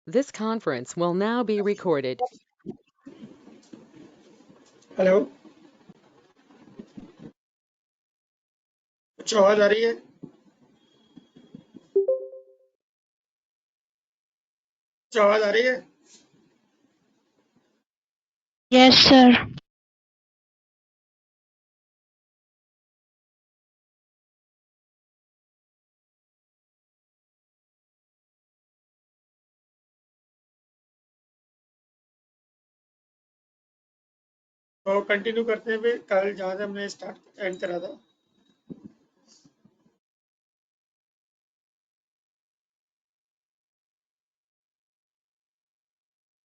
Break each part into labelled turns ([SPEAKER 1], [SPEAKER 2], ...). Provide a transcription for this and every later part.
[SPEAKER 1] This conference will now be recorded.
[SPEAKER 2] Hello, कुछ आवाज आ रही है? कुछ आवाज आ रही है?
[SPEAKER 3] Yes, sir.
[SPEAKER 2] तो कंटिन्यू करते हैं फिर कल जहाँ से हमने स्टार्ट एंड करा था।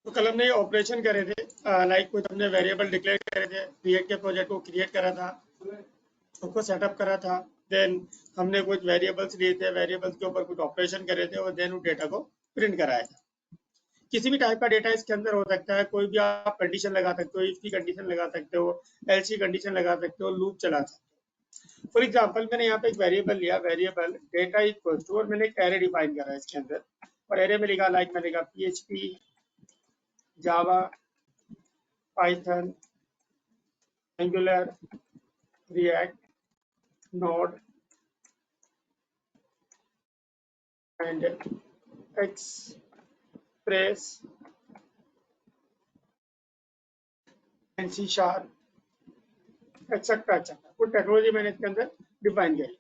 [SPEAKER 2] तो कल हमने ऑपरेशन करे थे, लाइक कुछ हमने वेरिएबल डिक्लेयर करे थे, क्रिएट के प्रोजेक्ट को क्रिएट करा था, उसको सेटअप करा था। देन हमने कुछ वेरिएबल्स लिए थे, वेरिएबल्स के ऊपर कुछ ऑपरेशन करे थे और देन उस डेटा को प्रिंट कराया था। किसी भी टाइप का डेटा इसके अंदर हो सकता है, कोई भी आप कंडीशन लगा सकते हो, इफ की कंडीशन लगा सकते हो, एल्स की कंडीशन लगा सकते हो, लूप चला सकते हो। फॉर एग्जाम्पल मैंने यहाँ पे एक वेरिएबल लिया, वेरिएबल डेटा इक्वल टू, और मैंने एक एरे डिफाइन करा है इसके अंदर, और एरे में लिखा लाइक मैंने लिखा PHP, Java, Python, angular, react, node and express and C#, etcetera etcetera. कुछ टेक्नोलॉजी मैंने इसके अंदर डिफाइन करी।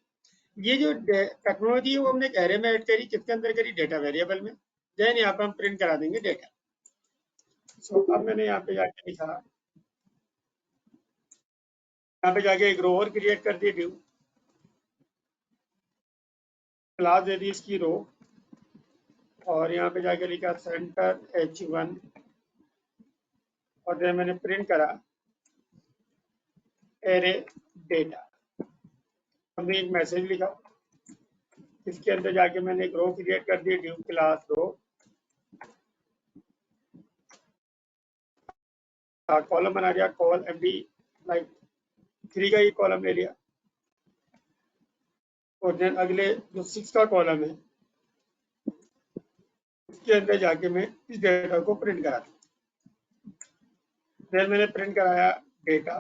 [SPEAKER 2] ये जो टेक्नोलॉजी है वो हमने एक एरे में ऐड करी, किसके अंदर करी? डेटा वेरिएबल में। देन यहाँ पे हम प्रिंट करा देंगे डेटा। सो अब मैंने यहाँ पे जाके लिखा, यहाँ पे जाके एक रो और क्रिएट कर दी, ड्यू क्लास दे दी इसकी रो, और यहाँ पे जाके लिखा सेंटर H1, और देन मैंने प्रिंट करा एरे डेटा। हमने एक मैसेज लिखा, इसके अंदर जाके मैंने एक रो क्रिएट कर दी, ड्यू क्लास रो, कॉलम बना दिया, कॉल MD लाइक 3 का ये कॉलम ले लिया, और देन अगले जो 6 का कॉलम है उसके अंदर जाके मैं इस डेटा को प्रिंट करा दूँ। देन मैंने प्रिंट कराया data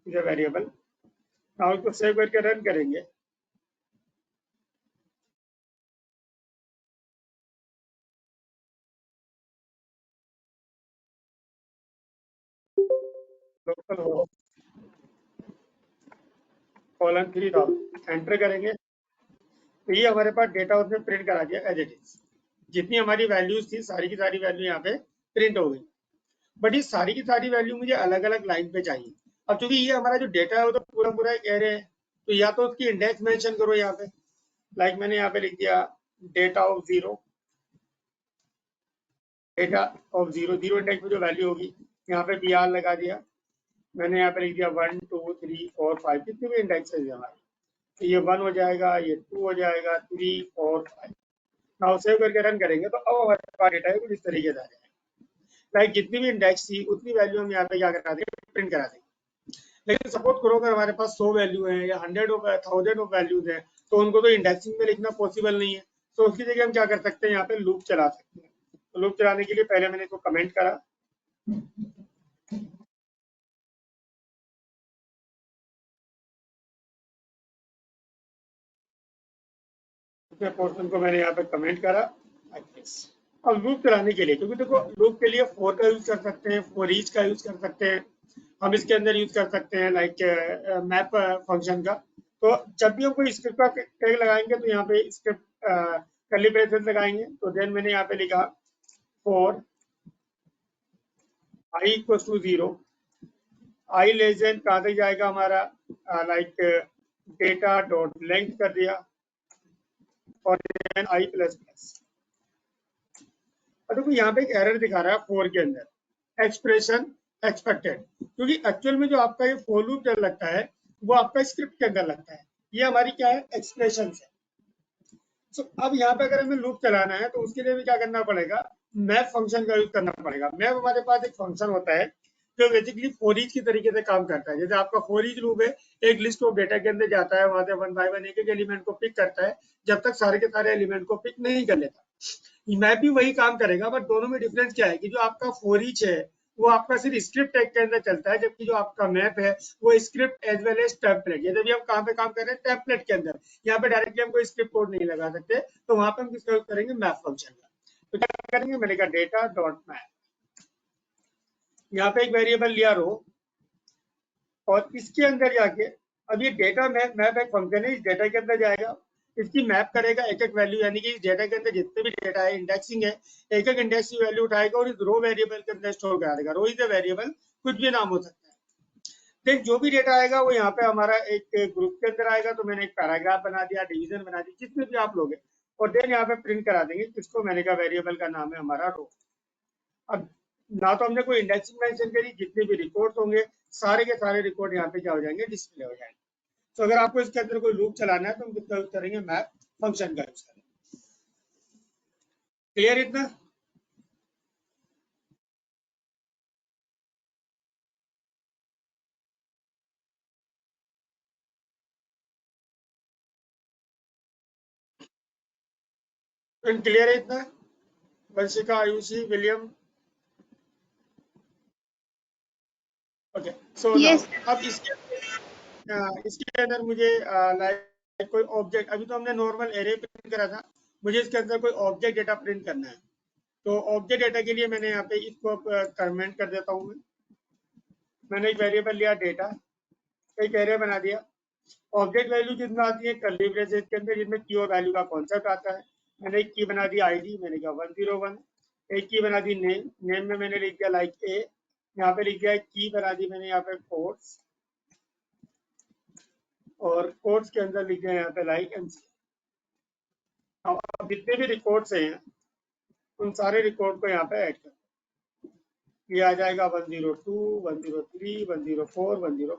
[SPEAKER 2] is a variable. Now इसको सेव करके रन करेंगे। लोकल हो कॉलम 3 डाल एंटर करेंगे, तो ये हमारे पास डेटा उसने प्रिंट करा दिया एज इट इज। जितनी हमारी वैल्यूज थी सारी की सारी वैल्यू यहाँ पे प्रिंट हो गई। बट ये सारी की सारी वैल्यू मुझे अलग अलग लाइन पे चाहिए। अब चूंकि ये हमारा जो डेटा है वो तो पूरा पूरा एक एरे है, तो या तो उसकी इंडेक्स मेंशन करो यहाँ पे, लाइक मैंने यहाँ पे लिख दिया data of 0, data of 0, 0 index में जो वैल्यू होगी यहाँ पे BR लगा दिया। मैंने यहाँ पे लिख दिया 1 2 3 4 5, कितने भी इंडेक्स है हमारे, तो ये 1 हो जाएगा, ये 2 हो जाएगा, 3 4 5। नाउ सेव करके रन करेंगे तो अब हमारे पास डेटा है कुछ इस तरीके से आ जाएगा। लाइक जितनी भी इंडेक्स थी उतनी वैल्यू हम यहाँ पे क्या करा देंगे, प्रिंट करा देंगे। लेकिन सपोज करो अगर हमारे पास 100 वैल्यू है या 100 ऑफ 1000 ऑफ वैल्यूज है, तो उनको तो इंडेक्सिंग में लिखना पॉसिबल नहीं है। तो उसकी जगह हम क्या कर सकते हैं, यहाँ पे लूप चला सकते हैं। तो लूप चलाने के लिए पहले मैंने इसको कमेंट करा, पोर्शन को मैंने यहाँ पे कमेंट करा। अब लूप चलाने के लिए, क्योंकि देखो लूप के लिए फॉर का यूज कर सकते हैं, फॉर ईच का यूज कर सकते हैं, हम इसके अंदर यूज कर सकते हैं लाइक मैप फंक्शन का। तो जब भी हम कोई स्क्रिप्ट का टैग लगाएंगे तो यहाँ पे स्क्रिप्ट कर्ली ब्रेसेस लगाएंगे। तो देन मैंने यहाँ पे लिखा for i equal to 0, i less than कहाँ तक जाएगा हमारा, लाइक डेटा डॉट लेंथ कर दिया, और देन i प्लस प्लस। देखो यहाँ पे एक एरर दिखा रहा है फोर के अंदर, एक्सप्रेशन एक्सपेक्टेड, क्योंकि एक्चुअल में जो आपका ये फोर लूप चल लगता है वो आपका स्क्रिप्ट के अंदर लगता है, ये हमारी क्या है, एक्सप्रेशन है। सो अब यहाँ पे अगर हमें लूप चलाना है तो उसके लिए भी क्या करना पड़ेगा, मैप फंक्शन का यूज करना पड़ेगा। मैप हमारे पास एक फंक्शन होता है जो बेसिकली फॉर ईच की तरीके से काम करता है। जैसे आपका फॉर ईच लूप है, एक लिस्ट ऑफ डेटा के अंदर जाता है, वहां से 1 बाय 1 एक एक एलिमेंट को पिक करता है, जब तक सारे के सारे एलिमेंट को पिक नहीं कर लेता मैप भी वही काम करेगा, बट दोनों में डिफरेंस क्या है कि जो आपका फॉर ईच है वो आपका सिर्फ स्क्रिप्ट टैग के अंदर चलता है, जबकि जो आपका मैप है वो script as well as template. जैसे भी हम कहाँ पे काम कर रहे हैं, टेम्पलेट के अंदर, यहाँ पे डायरेक्टली हम कोई स्क्रिप्ट कोड नहीं लगा सकते, तो वहां पे हम किसका यूज करेंगे, मैप फंक्शन का। तो क्या करेंगे, मैंने कहा डेटा डॉट मैप, यहाँ पे एक वेरिएबल लिया रो, और इसके अंदर जाके अब ये डेटा मैप मैप एक फंक्शन है, इस डेटा के अंदर जाएगा, इसकी मैप करेगा एक एक वैल्यू, यानी कि इस डेटा के अंदर जितने भी डेटा है, इंडेक्सिंग है, एक एक इंडेक्स की वैल्यू उठाएगा और इस रो वेरिएबल के अंदर स्टोर करा देगा। रो इज अ वेरिएबल, कुछ भी नाम हो सकता है। देन जो भी डेटा आएगा वो यहाँ पे हमारा एक ग्रुप के अंदर आएगा, तो मैंने एक पैराग्राफ बना दिया, डिवीजन बना दी, जिसमें भी आप लोगे, और देन यहाँ पे प्रिंट करा देंगे, किसको, मैंने कहा वेरिएबल का नाम है हमारा रो। अब ना तो हमने कोई इंडेक्सिंग मेंशन करी, जितने भी रिकॉर्ड होंगे सारे के सारे रिकॉर्ड यहाँ पे क्या हो जाएंगे, डिस्प्ले हो जाएंगे। तो अगर आपको इसके अंदर कोई लूप चलाना है तो हम कितना यूज करेंगे, मैप फंक्शन का यूज करेंगे। क्लियर इतना? क्लियर है इतना? Vanshika, Ayushi, William? Okay, so now
[SPEAKER 3] Yes.
[SPEAKER 2] अब इसके अंदर मुझे लाइक कोई ऑब्जेक्ट, अभी तो हमने नॉर्मल एरे प्रिंट करा था, मुझे इसके अंदर कोई ऑब्जेक्ट डेटा प्रिंट करना है। तो ऑब्जेक्ट डेटा के लिए मैंने यहाँ पे इसको कमेंट कर देता हूँ। मैंने एक वेरिएबल लिया डेटा, एक एरे बना दिया। ऑब्जेक्ट वैल्यू जितना आती है कर्ली ब्रेसेस के अंदर, जिसमें की और वैल्यू का कॉन्सेप्ट आता है। मैंने एक की बना दी आईडी, मैंने कहा 101। एक की बना दी नेम, नेम में मैंने लिख दिया लाइक ए, यहाँ पे लिख दिया एक की बना दी मैंने यहाँ पे कोड्स, और कोड्स के अंदर लिख दिया यहाँ पे लाइक एमसी। अब जितने भी रिकॉर्ड्स हैं उन सारे रिकॉर्ड को यहाँ पे ऐड कर, ये आ जाएगा 102, 103, 104, 105।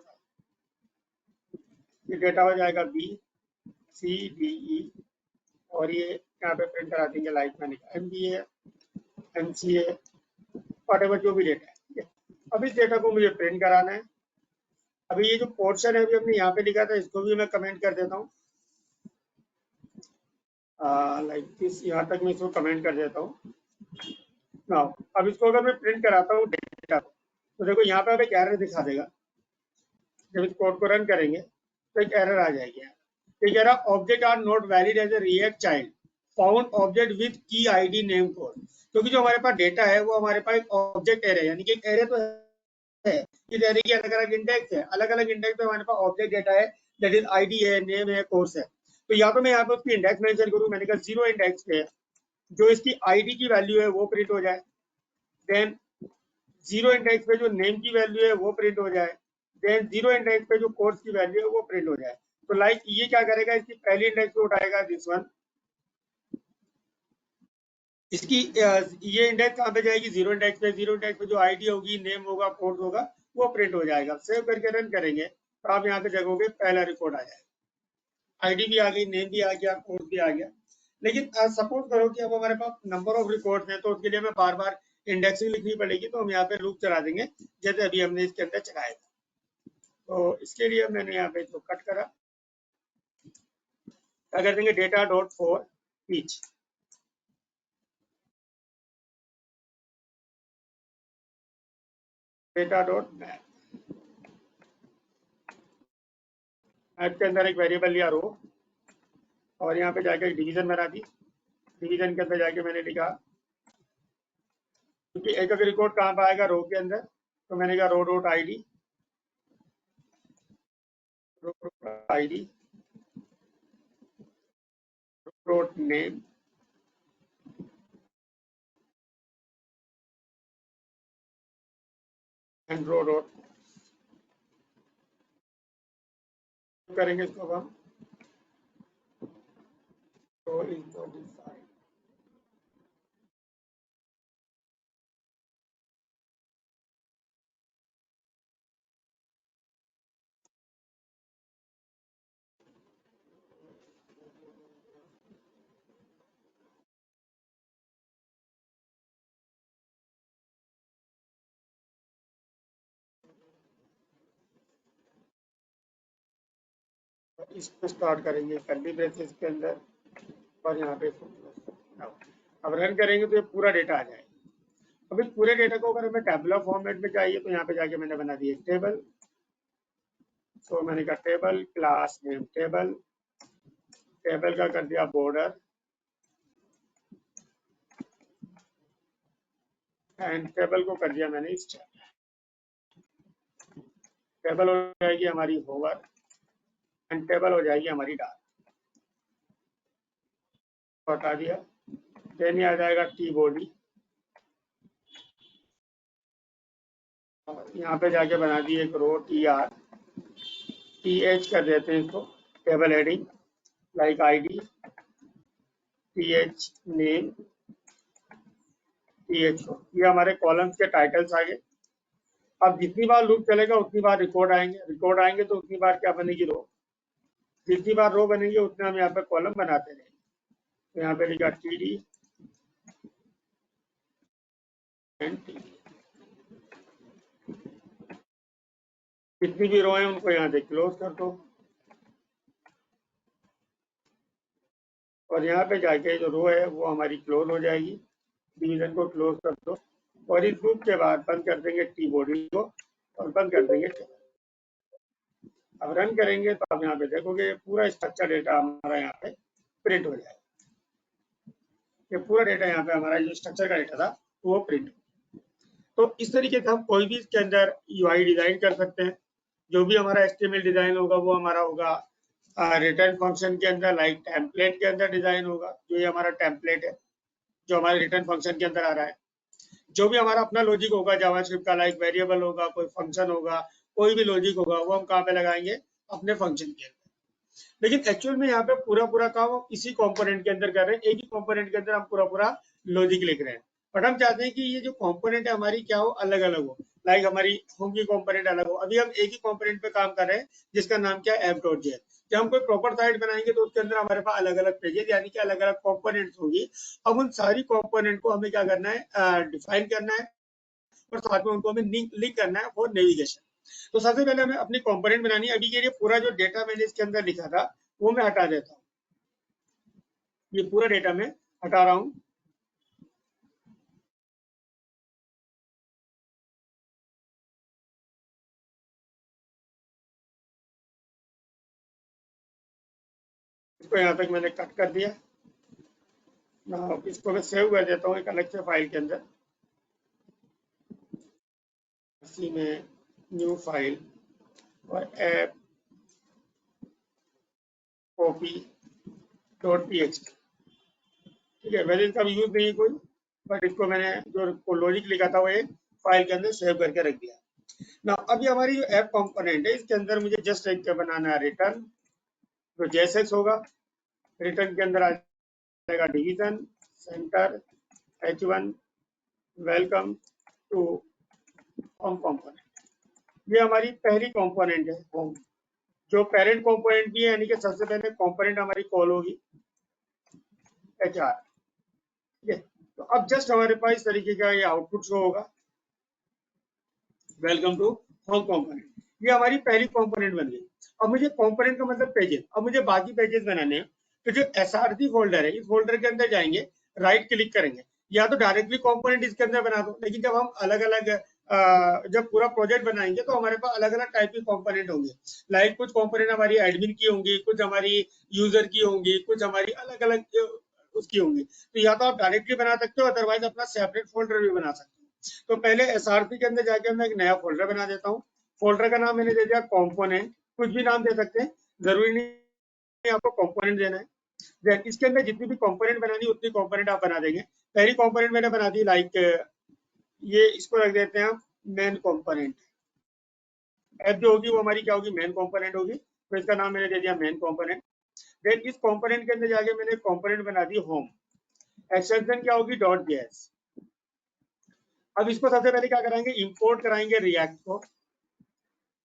[SPEAKER 2] ये डेटा हो जाएगा बी सी डी ई, और ये यहाँ पे प्रिंट करा देंगे लाइक मैंने एम बी एम सी ए, वॉटेवर जो भी डेटा है, ठीक है। अब इस डेटा को मुझे प्रिंट कराना है। अभी ये जो पोर्शन है अभी हमने यहाँ पे लिखा था, इसको भी मैं कमेंट कर देता हूँ, लाइक दिस, यहाँ तक मैं इसको कमेंट कर देता हूँ। नाउ अब इसको अगर मैं प्रिंट कराता हूँ डेटा को, तो देखो यहाँ पे अब एक एरर दिखा देगा। जब इस कोड को रन करेंगे तो एक एरर आ जाएगी। ये कह रहा object are not valid as a React child, found object with key ID name code. क्योंकि जो हमारे पास डेटा है वो हमारे पास ऑब्जेक्ट एरे, यानी कि एक एरे तो है, इस एरे की अलग अलग इंडेक्स है, अलग अलग इंडेक्स पे हमारे पास ऑब्जेक्ट डेटा है, दैट इज आईडी है, नेम है, कोर्स है। तो या तो मैं यहाँ पे उसकी इंडेक्स मेंशन करूँ, मैंने कहा 0 इंडेक्स पे जो इसकी आईडी की वैल्यू है वो प्रिंट हो जाए, देन 0 इंडेक्स पे जो नेम की वैल्यू है वो प्रिंट हो जाए, देन 0 इंडेक्स पे जो कोर्स की वैल्यू है वो प्रिंट हो जाए। तो लाइक ये क्या करेगा, इसकी पहली इंडेक्स पे उठाएगा दिस वन, इसकी ये इंडेक्स कहाँ पे जाएगी, 0 इंडेक्स पे, 0 इंडेक्स पे जो आईडी होगी, नेम होगा, कोर्स होगा, वो प्रिंट हो जाएगा। सेव करके रन करेंगे तो आप यहाँ पे जगहोगे पहला रिकॉर्ड आ जाएगा, आईडी भी आ गई, नेम भी आ गया, कोर्स भी आ गया। लेकिन सपोज करो कि अब हमारे पास नंबर ऑफ रिकॉर्ड हैं, तो उसके लिए हमें बार बार इंडेक्सिंग लिखनी पड़ेगी, तो हम यहाँ पे लूप चला देंगे जैसे अभी हमने इसके अंदर चलाया था। तो इसके लिए मैंने यहाँ पे इसको कट करा, क्या कर देंगे, data dot for each, data dot map, map के अंदर एक वेरिएबल लिया रो, और यहाँ पे जाकर डिवीजन बना दी। डिवीजन के अंदर जाके मैंने लिखा, क्योंकि एक एक रिकॉर्ड कहाँ पर आएगा, रो के अंदर, तो मैंने कहा row dot I D, row dot I D, row dot name, and row dot, करेंगे इसको हम रो इनको डिफाइन। इसको स्टार्ट करेंगे कर्ली ब्रेसेस के अंदर, और यहाँ पे अब रन करेंगे तो ये पूरा डेटा आ जाएगा। अब इस पूरे डेटा को अगर हमें टेबुलर फॉर्मेट में चाहिए तो यहाँ पे जाके मैंने बना दिया टेबल। तो मैंने कहा table, class name table, table का कर दिया बॉर्डर एंड टेबल को कर दिया मैंने स्टाइल। टेबल हो जाएगी हमारी होवर एंड टेबल हो जाएगी हमारी डाल। हटा दिया। देन आ जाएगा टी बॉडी, यहाँ पे जाके बना दी एक rho T R, T H कर देते हैं इसको, table heading like ID, T H name, T H. ये हमारे कॉलम्स के टाइटल्स आ गए। अब जितनी बार लूप चलेगा उतनी बार रिकॉर्ड आएंगे तो उतनी बार क्या बनेगी रो, जितनी बार रो बनेगी उतना हम यहाँ पे कॉलम बनाते रहेंगे। तो यहाँ पे लिखा T D and T D, जितनी भी रो है उनको यहाँ से क्लोज कर दो और यहाँ पे जाके जो रो है वो हमारी क्लोज हो जाएगी। डिवीजन को क्लोज कर दो और इस लूप के बाद बंद कर देंगे टी बॉडी को और बंद कर देंगे टेबल। अब रन करेंगे तो आप यहाँ पे देखोगे पूरा स्ट्रक्चर डेटा हमारा यहाँ पे प्रिंट हो जाएगा। ये पूरा डेटा यहाँ पे हमारा जो स्ट्रक्चर का डेटा था वो प्रिंट। तो इस तरीके से हम कोई भी इसके अंदर यूआई डिजाइन कर सकते हैं। जो भी हमारा एचटीएमएल डिजाइन होगा वो हमारा होगा रिटर्न फंक्शन के अंदर, लाइक टेम्पलेट के अंदर डिजाइन होगा। जो ये हमारा टेम्पलेट है जो हमारे रिटर्न फंक्शन के अंदर आ रहा है। जो भी हमारा अपना लॉजिक होगा जावास्क्रिप्ट का, लाइक वेरिएबल होगा, कोई फंक्शन होगा, कोई भी लॉजिक होगा वो हम कहाँ पे लगाएंगे, अपने फंक्शन के अंदर। लेकिन एक्चुअल में यहाँ पे पूरा काम हम इसी कंपोनेंट के अंदर कर रहे हैं। एक ही कंपोनेंट के अंदर हम पूरा लॉजिक लिख रहे हैं। बट हम चाहते हैं कि ये जो कंपोनेंट है हमारी क्या हो, अलग अलग हो। लाइक हमारी होम की कंपोनेंट अलग हो। अभी हम एक ही कंपोनेंट पे काम कर रहे हैं जिसका नाम क्या है app.js। जब हम कोई प्रॉपर साइट बनाएंगे तो उसके अंदर हमारे पास अलग अलग पेजेस यानी कि अलग अलग कंपोनेंट्स होगी। अब उन सारी कंपोनेंट को हमें क्या करना है, डिफाइन करना है और साथ में उनको हमें लिंक करना है फॉर नेविगेशन। तो सबसे पहले हमें अपनी कंपोनेंट बनानी है। अभी के लिए पूरा जो डेटा मैंने इसके अंदर लिखा था वो मैं हटा देता हूँ। ये पूरा डेटा मैं हटा रहा हूँ। इसको यहाँ तक मैंने कट कर दिया। ना इसको मैं सेव कर देता हूँ एक अलग से फाइल के अंदर। इसी में न्यू फाइल और ऐप copy.txt। ठीक है, वैसे इसका यूज नहीं कोई, बट इसको मैंने जो लॉजिक लिखा था वो एक फाइल के अंदर सेव करके रख दिया। ना अभी हमारी जो ऐप कंपोनेंट है इसके अंदर मुझे जस्ट एक क्या बनाना है, रिटर्न जो JSX होगा। रिटर्न के अंदर आ जाएगा division, centre, H1, welcome to home component. ये हमारी पहली कंपोनेंट है होम, जो पेरेंट कंपोनेंट भी है, यानी कि सबसे पहले कंपोनेंट हमारी कॉल होगी HR। ठीक है, तो अब जस्ट हमारे पास इस तरीके का ये आउटपुट शो होगा, वेलकम टू होम कंपोनेंट। ये हमारी पहली कंपोनेंट बन गई। अब मुझे कंपोनेंट का मतलब पेजेस, अब मुझे बाकी पेजेस बनाने हैं। तो जो SRC फोल्डर है इस फोल्डर के अंदर जाएंगे, राइट क्लिक करेंगे, या तो डायरेक्टली कंपोनेंट इसके अंदर बना दो। लेकिन जब हम अलग अलग जब पूरा प्रोजेक्ट बनाएंगे तो हमारे पास अलग अलग टाइप के कंपोनेंट होंगे। लाइक कुछ कंपोनेंट हमारी एडमिन की होंगी, कुछ हमारी यूजर की होंगी, कुछ हमारी अलग अलग उसकी होंगी। तो या तो आप डायरेक्टली बना सकते हो, अदरवाइज अपना सेपरेट फोल्डर भी बना सकते हो। तो पहले SRC के अंदर जाके मैं एक नया फोल्डर बना देता हूँ। फोल्डर का नाम मैंने दे दिया कंपोनेंट, कुछ भी नाम दे सकते हैं, जरूरी नहीं आपको कंपोनेंट देना है। देन इसके अंदर जितनी भी कंपोनेंट बनानी उतनी कंपोनेंट आप बना देंगे। पहली कंपोनेंट मैंने बना दी, लाइक ये इसको रख देते हैं मेन कंपोनेंट। ऐप जो होगी वो हमारी क्या होगी, मेन कंपोनेंट होगी। तो इसका नाम मैंने दे दिया मेन कंपोनेंट। देन इस कंपोनेंट के अंदर जाके मैंने कंपोनेंट बना दी होम। एक्सटेंशन क्या होगी, .js। अब इसको सबसे पहले क्या कराएंगे, इंपोर्ट कराएंगे रिएक्ट को।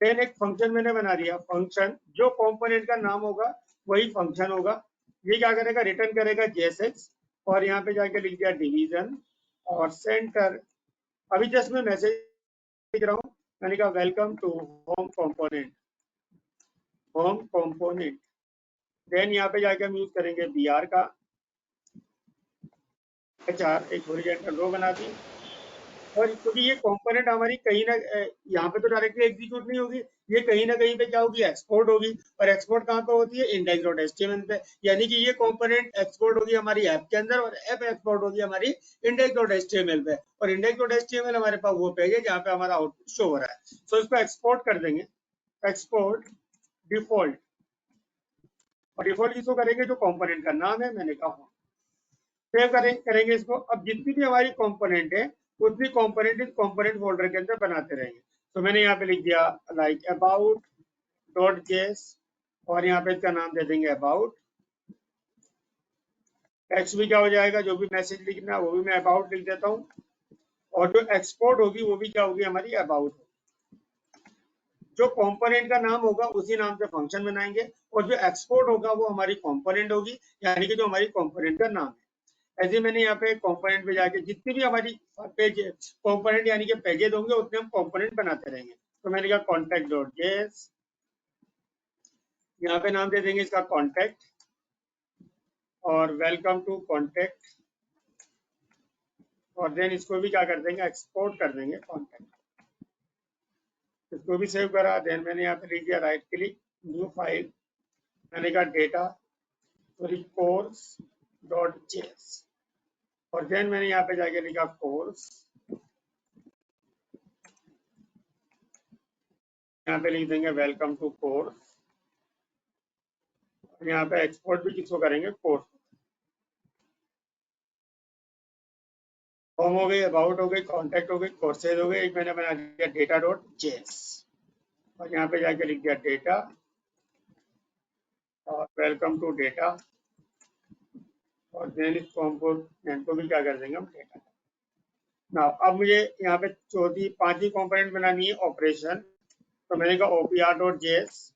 [SPEAKER 2] देन एक फंक्शन मैंने बना दिया, फंक्शन जो कंपोनेंट का नाम होगा वही फंक्शन होगा। ये क्या करेगा, रिटर्न करेगा JSX और यहाँ पे जाके लिख दिया डिवीजन और सेंटर। अभी जस्ट मैं मैसेज लिख रहा हूँ, मैंने कहा welcome to home component, home component. Then यहाँ पे जाके हम यूज करेंगे BR का, चार एक हॉरिजॉन्टल रो बना दी। और क्योंकि ये कंपोनेंट हमारी कहीं ना यहाँ पे तो डायरेक्टली एग्जीक्यूट नहीं होगी, ये कहीं ना कहीं पे क्या होगी, एक्सपोर्ट होगी। और एक्सपोर्ट कहाँ पे होती है, इंडेक्स डॉट एचटीएमएल पे। यानी कि ये कंपोनेंट एक्सपोर्ट होगी हमारी ऐप के अंदर, और ऐप एक्सपोर्ट होगी हमारी इंडेक्स डॉट एचटीएमएल पे। और इंडेक्स डॉट एचटीएमएल हमारे पास वो पेज है जहाँ पे हमारा आउटपुट शो हो रहा है। तो इसको एक्सपोर्ट कर देंगे, एक्सपोर्ट डिफॉल्ट। और डिफॉल्ट किसको करेंगे, जो कंपोनेंट का नाम है, मैंने कहा सेव करेंगे इसको। अब जितनी भी हमारी कंपोनेंट है उतनी कंपोनेंट इस कंपोनेंट फोल्डर के अंदर बनाते रहेंगे। तो मैंने यहाँ पे लिख दिया लाइक अबाउट डॉट जेस, और यहाँ पे इसका नाम दे देंगे अबाउट। टेक्स्ट भी क्या हो जाएगा, जो भी मैसेज लिखना है वो भी मैं अबाउट लिख देता हूँ। और जो एक्सपोर्ट होगी वो भी क्या होगी, हमारी अबाउट। जो कंपोनेंट का नाम होगा उसी नाम से फंक्शन बनाएंगे, और जो एक्सपोर्ट होगा वो हमारी कंपोनेंट होगी, यानी कि जो हमारी कंपोनेंट का नाम है। ऐसे मैंने यहाँ पे कंपोनेंट पे जाके जितनी भी हमारी पेज कंपोनेंट यानी कि पेजेस होंगे उतने हम कंपोनेंट बनाते रहेंगे। तो मैंने कहा कॉन्टैक्ट डॉट जेएस, यहाँ पे नाम दे देंगे इसका कॉन्टैक्ट, और वेलकम टू कॉन्टैक्ट। और देन इसको भी क्या कर देंगे, एक्सपोर्ट कर देंगे कॉन्टैक्ट। इसको भी सेव करा। देन मैंने यहाँ पे लिख दिया राइट क्लिक, न्यू फाइल। मैंने कहा डेटा कोर्स डॉट जेएस, और देन मैंने यहाँ पे जाके लिखा कोर्स। यहाँ पे लिख देंगे वेलकम टू कोर्स। यहाँ पे एक्सपोर्ट भी किसको करेंगे, कोर्स। होम हो गई, अबाउट हो गई, कॉन्टैक्ट हो गई, कोर्सेज हो गई। एक मैंने बना दिया डेटा डॉट जेएस, और यहाँ पे जाके लिख दिया डेटा, और वेलकम टू डेटा। और देन इस कंपोनेंट को भी क्या कर देंगे हम, डेटा। ना अब मुझे यहाँ पे चौथी पांचवी कंपोनेंट बनानी है, ऑपरेशन। तो मैंने कहा ओपीआर डॉट जेएस।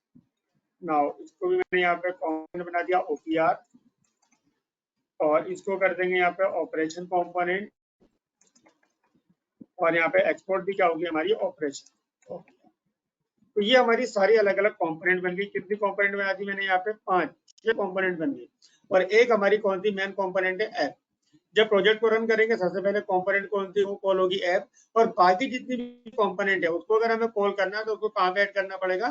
[SPEAKER 2] नाउ इसको भी मैंने यहाँ पे कंपोनेंट बना दिया ओपीआर, और इसको कर देंगे यहाँ पे ऑपरेशन कंपोनेंट। और यहाँ पे एक्सपोर्ट भी क्या होगी, हमारी ऑपरेशन। तो ये हमारी सारी अलग अलग कंपोनेंट बन गई। कितनी कंपोनेंट बना दी मैंने यहाँ पे, 6 कंपोनेंट बन गई। और एक हमारी कौन सी मेन कंपोनेंट है, ऐप। जब प्रोजेक्ट को रन करेंगे सबसे पहले कंपोनेंट कौन सी, वो कॉल होगी ऐप। और बाकी जितनी भी कंपोनेंट है उसको अगर हमें कॉल करना है तो उसको कहाँ पे ऐड करना पड़ेगा,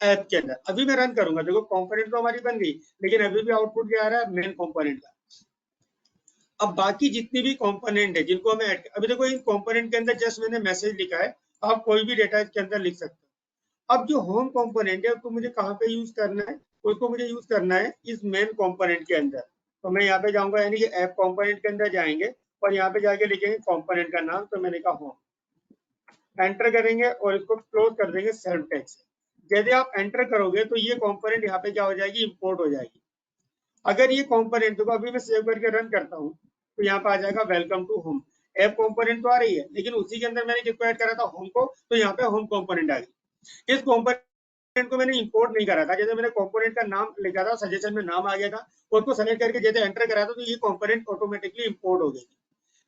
[SPEAKER 2] ऐप के अंदर। अभी मैं रन करूंगा, देखो कंपोनेंट तो हमारी बन गई, लेकिन अभी भी आउटपुट क्या आ रहा है, मेन कंपोनेंट का। अब बाकी जितनी भी कंपोनेंट है जिनको हमें अभी देखो इन कंपोनेंट के अंदर जस्ट मैंने मैसेज लिखा है, आप कोई भी डेटा इसके अंदर लिख सकते हो। अब जो होम कंपोनेंट है उसको मुझे कहाँ पे यूज करना है, उसको मुझे यूज करना है इस मेन कंपोनेंट के अंदर। तो मैं यहाँ पे जाऊंगा, यानी कि ऐप कंपोनेंट के अंदर जाएंगे, और यहाँ पे जाके लिखेंगे कंपोनेंट का नाम। तो मैंने कहा होम, एंटर करेंगे और इसको क्लोज कर देंगे सेल्फ टेक्स्ट से। यदि आप एंटर करोगे तो ये कंपोनेंट यहाँ पे क्या हो जाएगी, इंपोर्ट हो जाएगी। अगर ये कंपोनेंट को अभी मैं सेव करके रन करता हूँ तो यहाँ पे आ जाएगा welcome to home. App component तो आ रही है, लेकिन उसी के अंदर मैंने किसको ऐड करा था, होम को। तो यहाँ पे होम कंपोनेंट आ गई। इस कंपोनेंट को मैंने इंपोर्ट नहीं करा था, जैसे मैंने कंपोनेंट का नाम लिखा था, सजेशन में नाम आ गया था, उसको सेलेक्ट करके जैसे एंटर करा था तो ये कंपोनेंट ऑटोमेटिकली इंपोर्ट हो गई।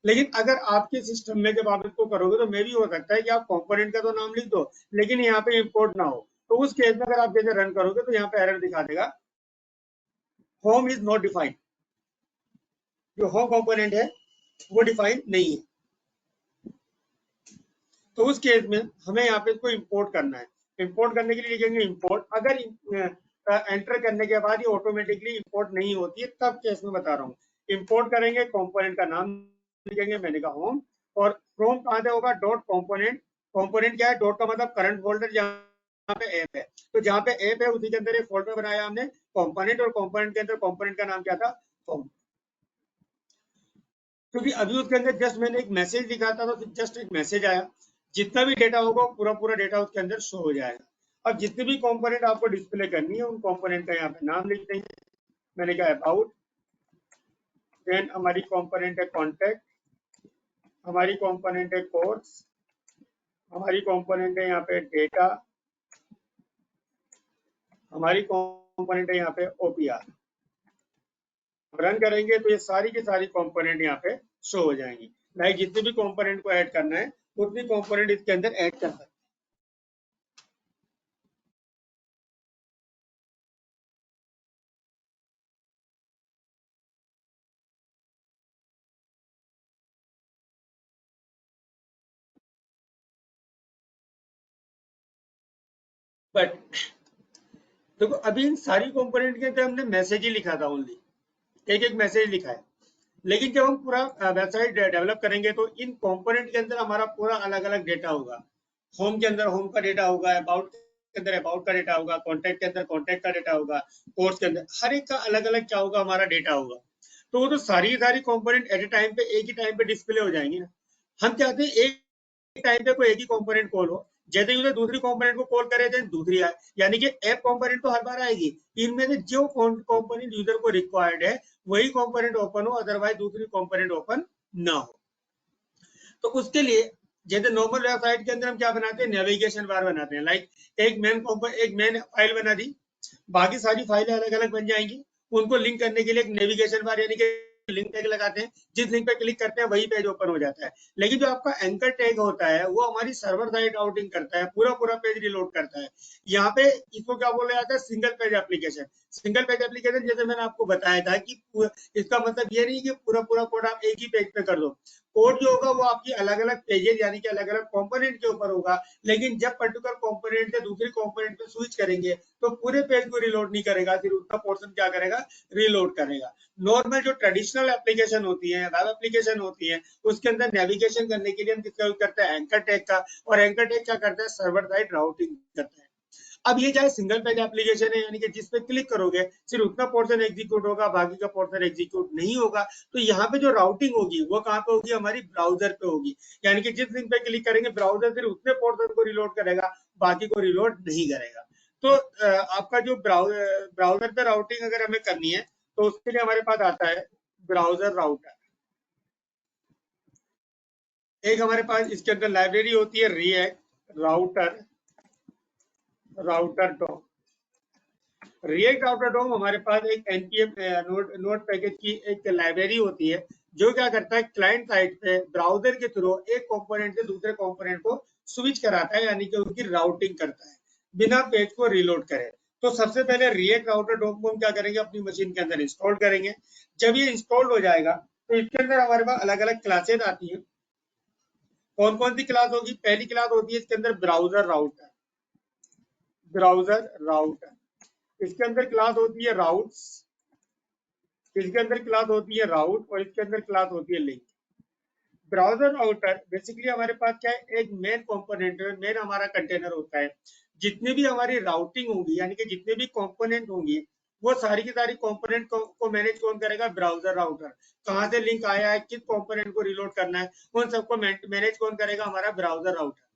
[SPEAKER 2] लेकिन अगर आपके सिस्टम में जब आप इसको करोगे तो मे भी हो सकता है कि आप कंपोनेंट का तो नाम लिख दो लेकिन यहाँ पे इंपोर्ट ना हो। तो उस केस में अगर आप जैसे रन करोगे तो यहाँ पे एरर दिखा देगा, होम इज नॉट डिफाइंड। जो होम कंपोनेंट है वो डिफाइन नहीं है। तो उस केस में हमें यहाँ पे इसको इंपोर्ट करना है। इंपोर्ट करने के लिए लिखेंगे इंपोर्ट। अगर एंटर करने के बाद ये ऑटोमेटिकली इंपोर्ट नहीं होती है, तब केस में बता रहा हूँ। इंपोर्ट करेंगे, कंपोनेंट का नाम लिखेंगे, मैंने कहा होम। और फ्रॉम कहाँ से होगा, डॉट कंपोनेंट। कंपोनेंट क्या है, डॉट का मतलब करंट फोल्डर जहाँ पे ऐप है। तो जहाँ पे ऐप है उसी के अंदर एक फोल्डर बनाया हमने कंपोनेंट, और कंपोनेंट के अंदर कंपोनेंट का नाम क्या था, होम। क्योंकि अभी उसके अंदर जस्ट मैंने एक मैसेज लिखा था, तो जस्ट एक मैसेज आया। जितना भी डेटा होगा पूरा पूरा डेटा उसके अंदर शो हो जाएगा। अब जितने भी कंपोनेंट आपको डिस्प्ले करनी है उन कंपोनेंट का यहाँ पे नाम लिख देंगे। मैंने कहा अबाउट, देन हमारी कंपोनेंट है कॉन्टैक्ट, हमारी कंपोनेंट है कोर्स, हमारी कंपोनेंट है यहाँ पे डेटा, हमारी कंपोनेंट है यहाँ पे ओपीआर। रन करेंगे तो ये सारी की सारी कंपोनेंट यहाँ पे शो हो जाएंगी। लाइक जितने भी कंपोनेंट को ऐड करना है उतनी कंपोनेंट इसके अंदर ऐड कर सकते हैं। बट देखो अभी इन सारी कंपोनेंट के अंदर हमने मैसेज ही लिखा था ओनली, एक एक मैसेज लिखा है। लेकिन जब हम पूरा वेबसाइट डेवलप करेंगे तो इन कंपोनेंट के अंदर हमारा पूरा अलग अलग डेटा होगा। होम के अंदर होम का डेटा होगा, अबाउट के अंदर अबाउट का डेटा होगा, कॉन्टैक्ट के अंदर कॉन्टैक्ट का डेटा होगा, कोर्स के अंदर हर एक का अलग अलग क्या होगा, हमारा डेटा होगा। तो वो तो सारी सारी कंपोनेंट एट ए टाइम पे एक ही टाइम पे डिस्प्ले हो जाएंगी ना। हम चाहते हैं एक टाइम पे कोई एक ही कंपोनेंट कॉल हो, जैसे यूजर दूसरी कंपोनेंट को कॉल करे थे दूसरी आए, यानी कि ऐप कंपोनेंट तो हर बार आएगी। इनमें से जो कंपोनेंट यूजर को रिक्वायर्ड है वही कंपोनेंट ओपन हो, अदरवाइज दूसरी कंपोनेंट ओपन ना हो। तो उसके लिए जैसे नॉर्मल वेबसाइट के अंदर हम क्या बनाते हैं, नेविगेशन बार बनाते हैं। लाइक एक मेन फाइल बना दी, बाकी सारी फाइलें अलग अलग बन जाएंगी। उनको लिंक करने के लिए एक नेविगेशन बार यानी कि लिंक टैग लगाते हैं, जिस लिंक पे क्लिक करते हैं वही पेज ओपन हो जाता है। लेकिन जो आपका एंकर टैग होता है वो हमारी सर्वर साइड राउटिंग करता है, पूरा पूरा पेज रिलोड करता है। यहाँ पे इसको क्या बोला जाता है, single page application. Single page application जैसे मैंने आपको बताया था कि इसका मतलब ये नहीं कि पूरा पूरा कोड आप एक ही पेज पे कर दो। कोड जो होगा वो आपकी अलग अलग पेजेस यानी कि अलग अलग कंपोनेंट के ऊपर होगा। लेकिन जब पर्टिकुलर कंपोनेंट से दूसरे कंपोनेंट पे स्विच करेंगे तो पूरे पेज को रिलोड नहीं करेगा, सिर्फ उसका पोर्शन क्या करेगा, रिलोड करेगा। नॉर्मल जो ट्रेडिशनल एप्लीकेशन होती है, वेब एप्लीकेशन होती है, उसके अंदर नेविगेशन करने के लिए हम किसका यूज करते हैं, एंकर टैग का। और एंकर टैग क्या करता है, सर्वर साइड राउटिंग करता है। अब ये चाहे सिंगल पेज एप्लीकेशन है यानी कि जिस पे क्लिक करोगे सिर्फ उतना पोर्शन एग्जीक्यूट होगा, बाकी का पोर्शन एग्जीक्यूट नहीं होगा। तो यहाँ पे जो राउटिंग होगी वो कहाँ पे होगी, हमारी ब्राउजर पे होगी। यानी कि जिस लिंक पे क्लिक करेंगे ब्राउजर सिर्फ उतने पोर्शन को रिलोड करेगा, बाकी को रिलोड नहीं करेगा। तो आपका जो ब्राउजर पे राउटिंग अगर हमें करनी है तो उसके लिए हमारे पास आता है ब्राउजर राउटर। एक हमारे पास इसके अंदर लाइब्रेरी होती है React router doc. React router DOM हमारे पास एक एनपीएम नोड पैकेज की एक लाइब्रेरी होती है, जो क्या करता है, क्लाइंट साइड पे ब्राउजर के थ्रू एक कंपोनेंट से दूसरे कंपोनेंट को स्विच कराता है, यानी कि उसकी राउटिंग करता है बिना पेज को रिलोड करे। तो सबसे पहले रिएक्ट राउटर डॉम को हम क्या करेंगे, अपनी मशीन के अंदर इंस्टॉल करेंगे। जब ये इंस्टॉल हो जाएगा तो इसके अंदर हमारे पास अलग अलग क्लासेज आती है। कौन कौन सी क्लास होगी, पहली क्लास होती है इसके अंदर ब्राउजर राउटर। इसके अंदर क्लास होती है राउट्स, इसके अंदर क्लास होती है राउट, और इसके अंदर क्लास होती है लिंक। ब्राउजर राउटर बेसिकली हमारे पास क्या है, एक मेन कंपोनेंट है, मेन हमारा कंटेनर होता है। जितनी भी हमारी राउटिंग होगी यानी कि जितने भी कंपोनेंट होंगी वो सारी की सारी कंपोनेंट को मैनेज कौन करेगा, ब्राउजर राउटर। कहाँ से लिंक आया है, किस कंपोनेंट को रिलोड करना है, उन सबको मैनेज कौन करेगा, हमारा ब्राउजर राउटर।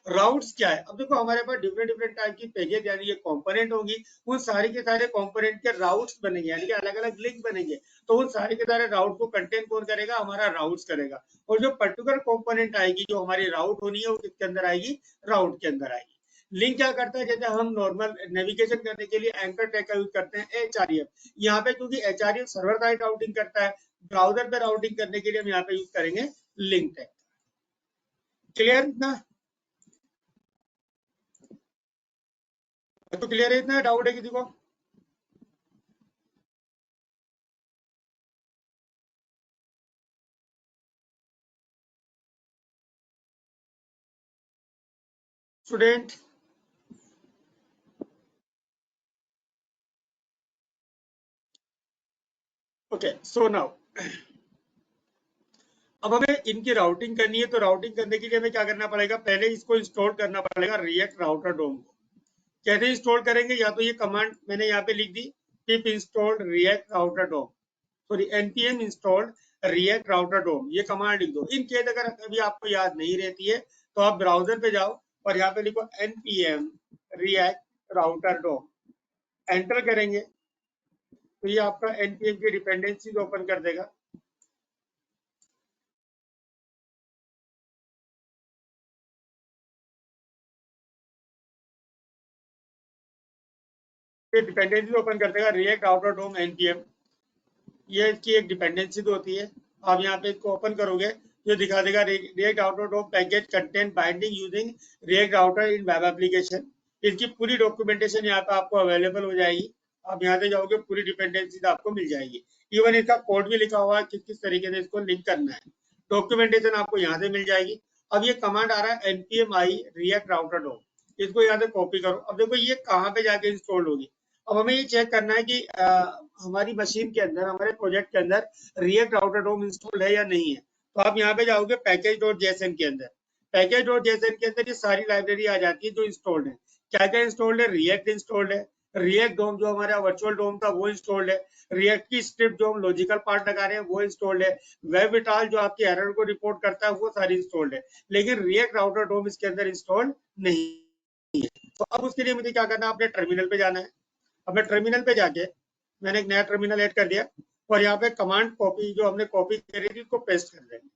[SPEAKER 2] राउट्स क्या है, अब देखो हमारे पास डिफरेंट डिफरेंट टाइप की पेजेस यानी ये कंपोनेंट होगी, उन सारे के सारे कंपोनेंट के राउट्स बनेंगे यानी कि अलग अलग लिंक बनेंगे। तो उन सारे के सारे राउट को कंटेंट कौन करेगा, हमारा राउट्स करेगा। और जो पर्टिकुलर कंपोनेंट आएगी जो हमारी राउट होनी है वो किसके अंदर आएगी, राउट के अंदर आएगी। लिंक क्या करता है, जैसे हम नॉर्मल नेविगेशन करने के लिए एंकर टैग का यूज करते हैं एचआरएफ, यहाँ पे क्योंकि एचआरएफ सर्वर साइड राउटिंग करता है, ब्राउजर पे राउटिंग करने के लिए हम यहाँ पे यूज करेंगे लिंक टैग। क्लियर इतना, तो क्लियर है, इतना डाउट है किसी को? स्टूडेंट, ओके सो नाउ अब हमें इनकी राउटिंग करनी है। तो राउटिंग करने के लिए हमें क्या करना पड़ेगा, पहले इसको इंस्टॉल करना पड़ेगा रिएक्ट राउटर डोम को। कैसे इंस्टॉल करेंगे, या तो ये कमांड मैंने यहाँ पे लिख दी, pip install react router DOM, sorry npm install react router DOM, ये कमांड लिख दो। इन केस अगर कभी आपको याद नहीं रहती है तो आप ब्राउजर पे जाओ और यहाँ पे लिखो npm रिएक्ट राउटर डोम, एंटर करेंगे तो ये आपका npm की डिपेंडेंसीज ओपन कर देगा। डिपेंडेंसी ओपन कर देगा, रिएक्ट राउटर डोम npm, ये इसकी एक डिपेंडेंसी तो होती है। आप यहाँ पे इसको ओपन करोगे जो दिखा देगा react router DOM package content binding using react router in web application. इसकी पूरी डॉक्यूमेंटेशन यहाँ पे आपको अवेलेबल हो जाएगी। आप यहाँ से जाओगे पूरी डिपेंडेंसी आपको मिल जाएगी, इवन इसका कोड भी लिखा हुआ है किस किस तरीके से इसको लिंक करना है। डॉक्यूमेंटेशन आपको यहाँ से मिल जाएगी। अब ये कमांड आ रहा है npm i रिएक्ट राउटर डोम, इसको यहाँ से कॉपी करो। अब देखो ये कहाँ पे जाके इंस्टॉल होगी। अब हमें ये चेक करना है कि हमारी मशीन के अंदर, हमारे प्रोजेक्ट के अंदर रिएक्ट राउटर डोम इंस्टॉल है या नहीं है। तो आप यहाँ पे जाओगे पैकेज.json के अंदर। पैकेज.json के अंदर ये सारी लाइब्रेरी आ जाती है जो इंस्टॉल्ड है। क्या क्या इंस्टॉल्ड है? रिएक्ट इंस्टॉल्ड है, रिएक्ट डोम जो हमारा वर्चुअल डोम था वो इंस्टॉल्ड है, रिएक्ट की स्क्रिप्ट जो हम लॉजिकल पार्ट लगा रहे हैं वो इंस्टॉल्ड है, वेब विटाल जो आपकी एरर को रिपोर्ट करता है वो सारी इंस्टॉल्ड है, लेकिन रिएक्ट राउटर डोम इसके अंदर इंस्टॉल्ड नहीं है। तो अब उसके लिए मुझे क्या करना है? अपने टर्मिनल पे जाना है। अब मैं टर्मिनल पे जाके मैंने एक नया टर्मिनल ऐड कर दिया और यहाँ पे कमांड कॉपी जो हमने कॉपी करी थी उसको पेस्ट कर देंगे।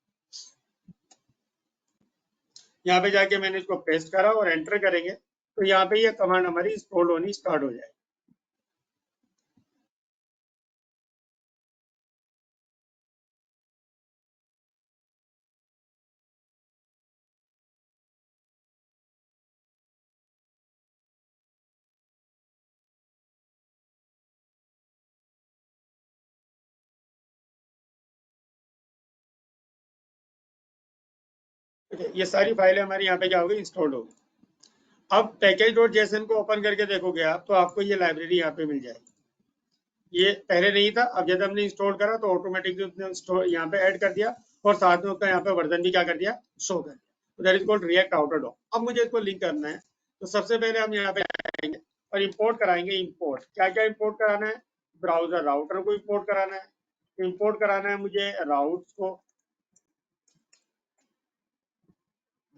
[SPEAKER 2] यहाँ पे जाके मैंने इसको पेस्ट करा और एंटर करेंगे तो यहाँ पे ये कमांड हमारी इंस्टॉल होनी स्टार्ट हो जाएगी। ये सारी फाइलें हमारी यहाँ पे क्या होगी? इंस्टॉल होगी। अब पैकेज.json को ओपन करके देखोगे आप तो आपको ये लाइब्रेरी यहाँ पे मिल जाएगी। ये पहले नहीं था, अब जब हमने इंस्टॉल करा तो ऑटोमेटिकली उसने यहाँ पे ऐड कर दिया और साथ में उसका यहाँ पे वर्जन भी क्या कर दिया? शो कर दिया। That is called React router DOM. अब मुझे इसको लिंक करना है तो सबसे पहले हम यहाँ पे आएंगे और इम्पोर्ट कराएंगे। इम्पोर्ट क्या क्या इम्पोर्ट कराना है? ब्राउजर राउटर को इम्पोर्ट कराना है, इम्पोर्ट कराना है मुझे राउट्स को,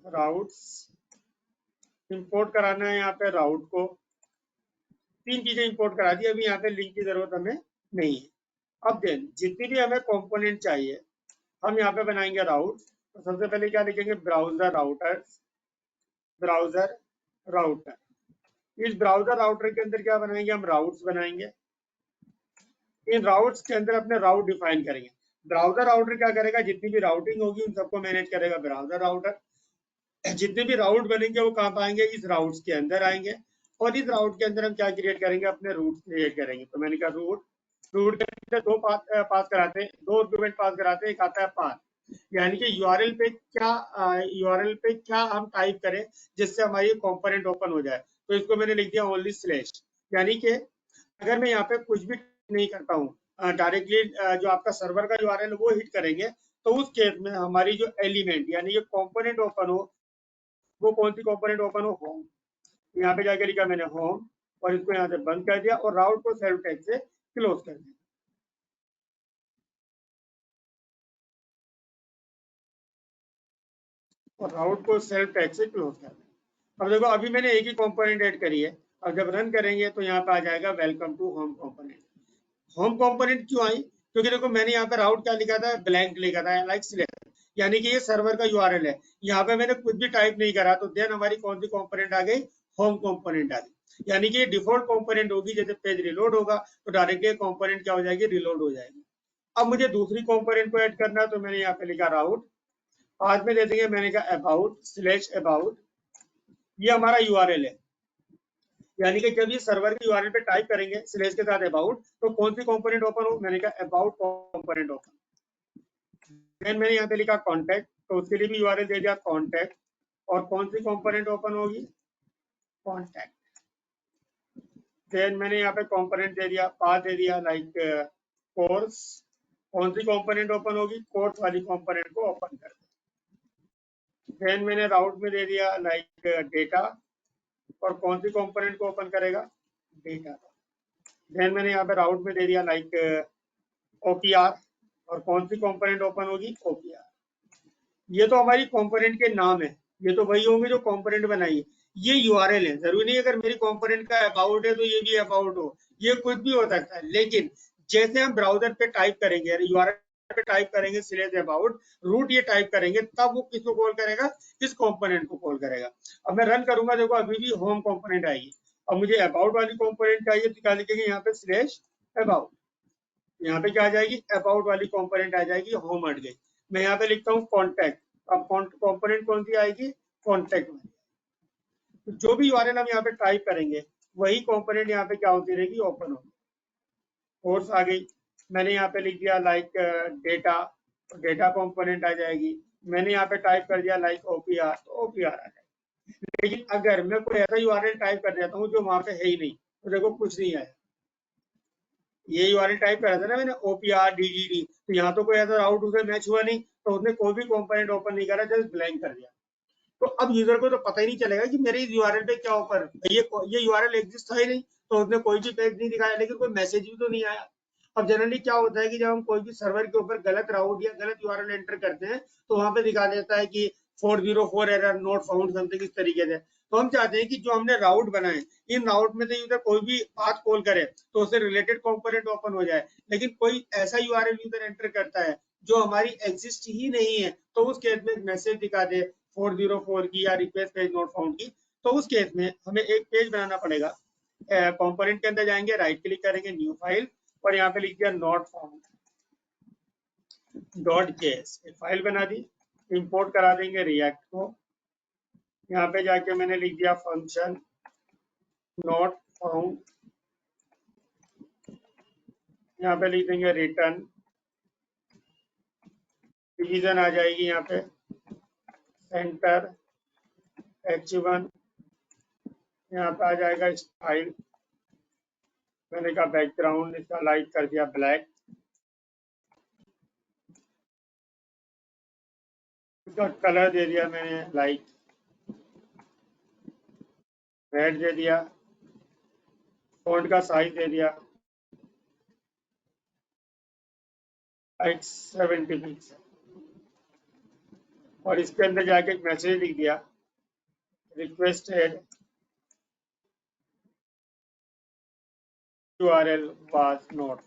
[SPEAKER 2] राउट्स इंपोर्ट कराना है यहाँ पे राउट को। तीन चीजें इंपोर्ट करा दी। अभी यहाँ पे लिंक की जरूरत हमें नहीं है। अब देन जितनी भी हमें कंपोनेंट चाहिए हम यहाँ पे बनाएंगे राउट। तो सबसे पहले क्या लिखेंगे? Browser router, browser router. इस ब्राउजर राउटर के अंदर क्या बनाएंगे? हम राउट्स बनाएंगे। इन राउट्स के अंदर अपने राउट डिफाइन करेंगे। ब्राउजर राउटर क्या करेगा? जितनी भी राउटिंग होगी उन सबको मैनेज करेगा ब्राउजर राउटर। जितने भी राउट बनेंगे वो कहाँ पाएंगे? इस राउट्स के अंदर आएंगे और इस राउट के अंदर हम क्या क्रिएट करेंगे? अपने रूट क्रिएट करेंगे। तो मैंने कहा रूट, रूट के अंदर दो पास कराते हैं, दो आर्गुमेंट पास कराते हैं। एक आता है पाथ, यानी कि यूआरएल पे क्या हम टाइप करें जिससे हमारी कंपोनेंट ओपन हो जाए। तो इसको मैंने लिख दिया ओनली स्लैश, यानी कि अगर मैं यहाँ पे कुछ भी नहीं करता हूँ, डायरेक्टली जो आपका सर्वर का यूआरएल वो हिट करेंगे तो उस केस में हमारी जो एलिमेंट यानी ये कंपोनेंट ओपन हो, वो कौन सी कंपोनेंट ओपन हो? होम। यहाँ पे जाके लिखा मैंने होम और इसको यहाँ से बंद कर दिया और राउट को सेल्फ टैग से क्लोज कर दिया। और राउट को सेल्फ टैग से क्लोज कर दिया। अब देखो अभी मैंने एक ही कंपोनेंट ऐड करी है। अब जब रन करेंगे तो यहाँ पे आ जाएगा welcome to home component. Home component क्यों आई? क्योंकि देखो मैंने यहाँ पे राउट क्या लिखा था? ब्लैंक लिखा था, लाइक सिलेक्ट, यानी कि ये सर्वर का यूआरएल है। यहाँ पे मैंने कुछ भी टाइप नहीं करा तो देन हमारी कौन सी कंपोनेंट आ गई? होम कंपोनेंट आ गई। यानी कि ये डिफॉल्ट कंपोनेंट होगी। जैसे पेज रिलोड होगा तो डायरेक्टली कंपोनेंट क्या हो जाएगी? रिलोड हो जाएगी। अब मुझे दूसरी कंपोनेंट को ऐड करना है तो मैंने यहाँ पे लिखा राउट, बाद में दे देंगे मैंने कहा अबाउट स्लैश अबाउट। ये हमारा यूआरएल है, यानी कि जब ये सर्वर के यूआरएल पे टाइप करेंगे स्लैश के साथ अबाउट तो कौन सी कंपोनेंट ओपन हो? मैंने कहा अबाउट कंपोनेंट ओपन। देन मैंने यहाँ पे लिखा कॉन्टैक्ट, तो उसके लिए भी यूआरएल दे दिया कॉन्टैक्ट। और कौन सी कंपोनेंट ओपन होगी? कॉन्टैक्ट। देन मैंने यहाँ पे कंपोनेंट दे दिया, पाथ दे दिया लाइक कोर्स। कौन सी कंपोनेंट ओपन होगी? कोर्स वाली कंपोनेंट को ओपन कर दिया। देन मैंने राउट में दे दिया लाइक डेटा, और कौन सी कंपोनेंट को ओपन करेगा? डेटा। देन मैंने यहाँ पे राउट में दे दिया लाइक ओपीआर, और कौन सी कंपोनेंट ओपन होगी? ओपीआर। ये तो हमारी कंपोनेंट के नाम है, ये तो वही होंगे जो कंपोनेंट बनाई। ये यूआरएल है, जरूरी नहीं अगर मेरी कंपोनेंट का अबाउट है तो ये भी अबाउट हो, ये कुछ भी हो सकता है। लेकिन जैसे हम ब्राउजर पे टाइप करेंगे, यूआरएल पे टाइप करेंगे स्लैश अबाउट, रूट ये टाइप करेंगे, तब वो किसको कॉल करेगा? इस कंपोनेंट को कॉल करेगा। अब मैं रन करूंगा, देखो अभी भी होम कंपोनेंट आएगी। अब मुझे अबाउट वाली कंपोनेंट चाहिए तो क्या लिखेंगे यहाँ पे? Slash about. यहाँ पे क्या आ जाएगी? अबाउट वाली कंपोनेंट आ जाएगी, होम हट गई। मैं यहाँ पे लिखता हूँ कॉन्टैक्ट। अब कंपोनेंट कौन सी आएगी? कॉन्टैक्ट वाली। तो जो भी यूआरएल हम यहाँ पे टाइप करेंगे वही कंपोनेंट यहाँ पे क्या होती रहेगी? ओपन होगी। कोर्स आ गई, मैंने यहाँ पे लिख दिया लाइक डेटा, डेटा कंपोनेंट आ जाएगी। मैंने यहाँ पे टाइप कर दिया लाइक ओपीआर, तो ओपीआर आ जाएगी। लेकिन अगर मैं कोई ऐसा यूआरएल टाइप कर देता हूँ जो वहां पे है ही नहीं, तो देखो कुछ नहीं आया। ये यूआरएल टाइप करा था ना मैंने OPR DGD, तो यहाँ तो कोई ऐसा राउट उसे मैच हुआ नहीं, तो उसने कोई भी कंपोनेंट ओपन नहीं करा, जस्ट ब्लैंक कर दिया। तो अब यूजर को तो पता ही नहीं चलेगा कि मेरे इस यूआरएल पे क्या ओपन, ये यूआरएल एग्जिस्ट था ही नहीं, तो उसने कोई भी पेज नहीं दिखाया, लेकिन कोई मैसेज भी तो नहीं आया। अब जनरली क्या होता है कि जब हम कोई भी सर्वर के ऊपर गलत राउट या गलत यूआरएल एंटर करते हैं, तो वहां पे दिखा देता है कि 404 एरर नॉट फाउंड समथिंग इस तरीके से। तो हम चाहते हैं कि जो हमने राउट बनाए, इन राउट में से यूजर कोई भी पाथ कॉल करे तो उससे रिलेटेड कंपोनेंट ओपन हो जाए, लेकिन कोई ऐसा यूआरएल यूजर एंटर करता है जो हमारी एग्जिस्ट ही नहीं है, तो उस केस में एक मैसेज दिखा दे 404 की या रिक्वेस्ट पेज नॉट फाउंड की। तो उस केस में हमें एक पेज बनाना पड़ेगा। कंपोनेंट के अंदर जाएंगे, राइट क्लिक करेंगे, न्यू फाइल, और यहाँ पे लिख दिया नॉट फाउंड .js, एक फाइल बना दी। इंपोर्ट करा देंगे रिएक्ट को, यहाँ पे जाके मैंने लिख दिया फंक्शन नॉट फाउंड, यहाँ पे लिख देंगे रिटर्न, डिवीजन आ जाएगी यहाँ पे, सेंटर H1, यहाँ पे आ जाएगा स्टाइल, मैंने कहा बैकग्राउंड इसका लाइट कर दिया ब्लैक, इसका कलर दे दिया मैंने लाइट रेड दे दिया, फॉन्ट का साइज दे दिया 70 पिक्सल, और इसके अंदर जाके एक मैसेज लिख दिया रिक्वेस्टेड URL was not,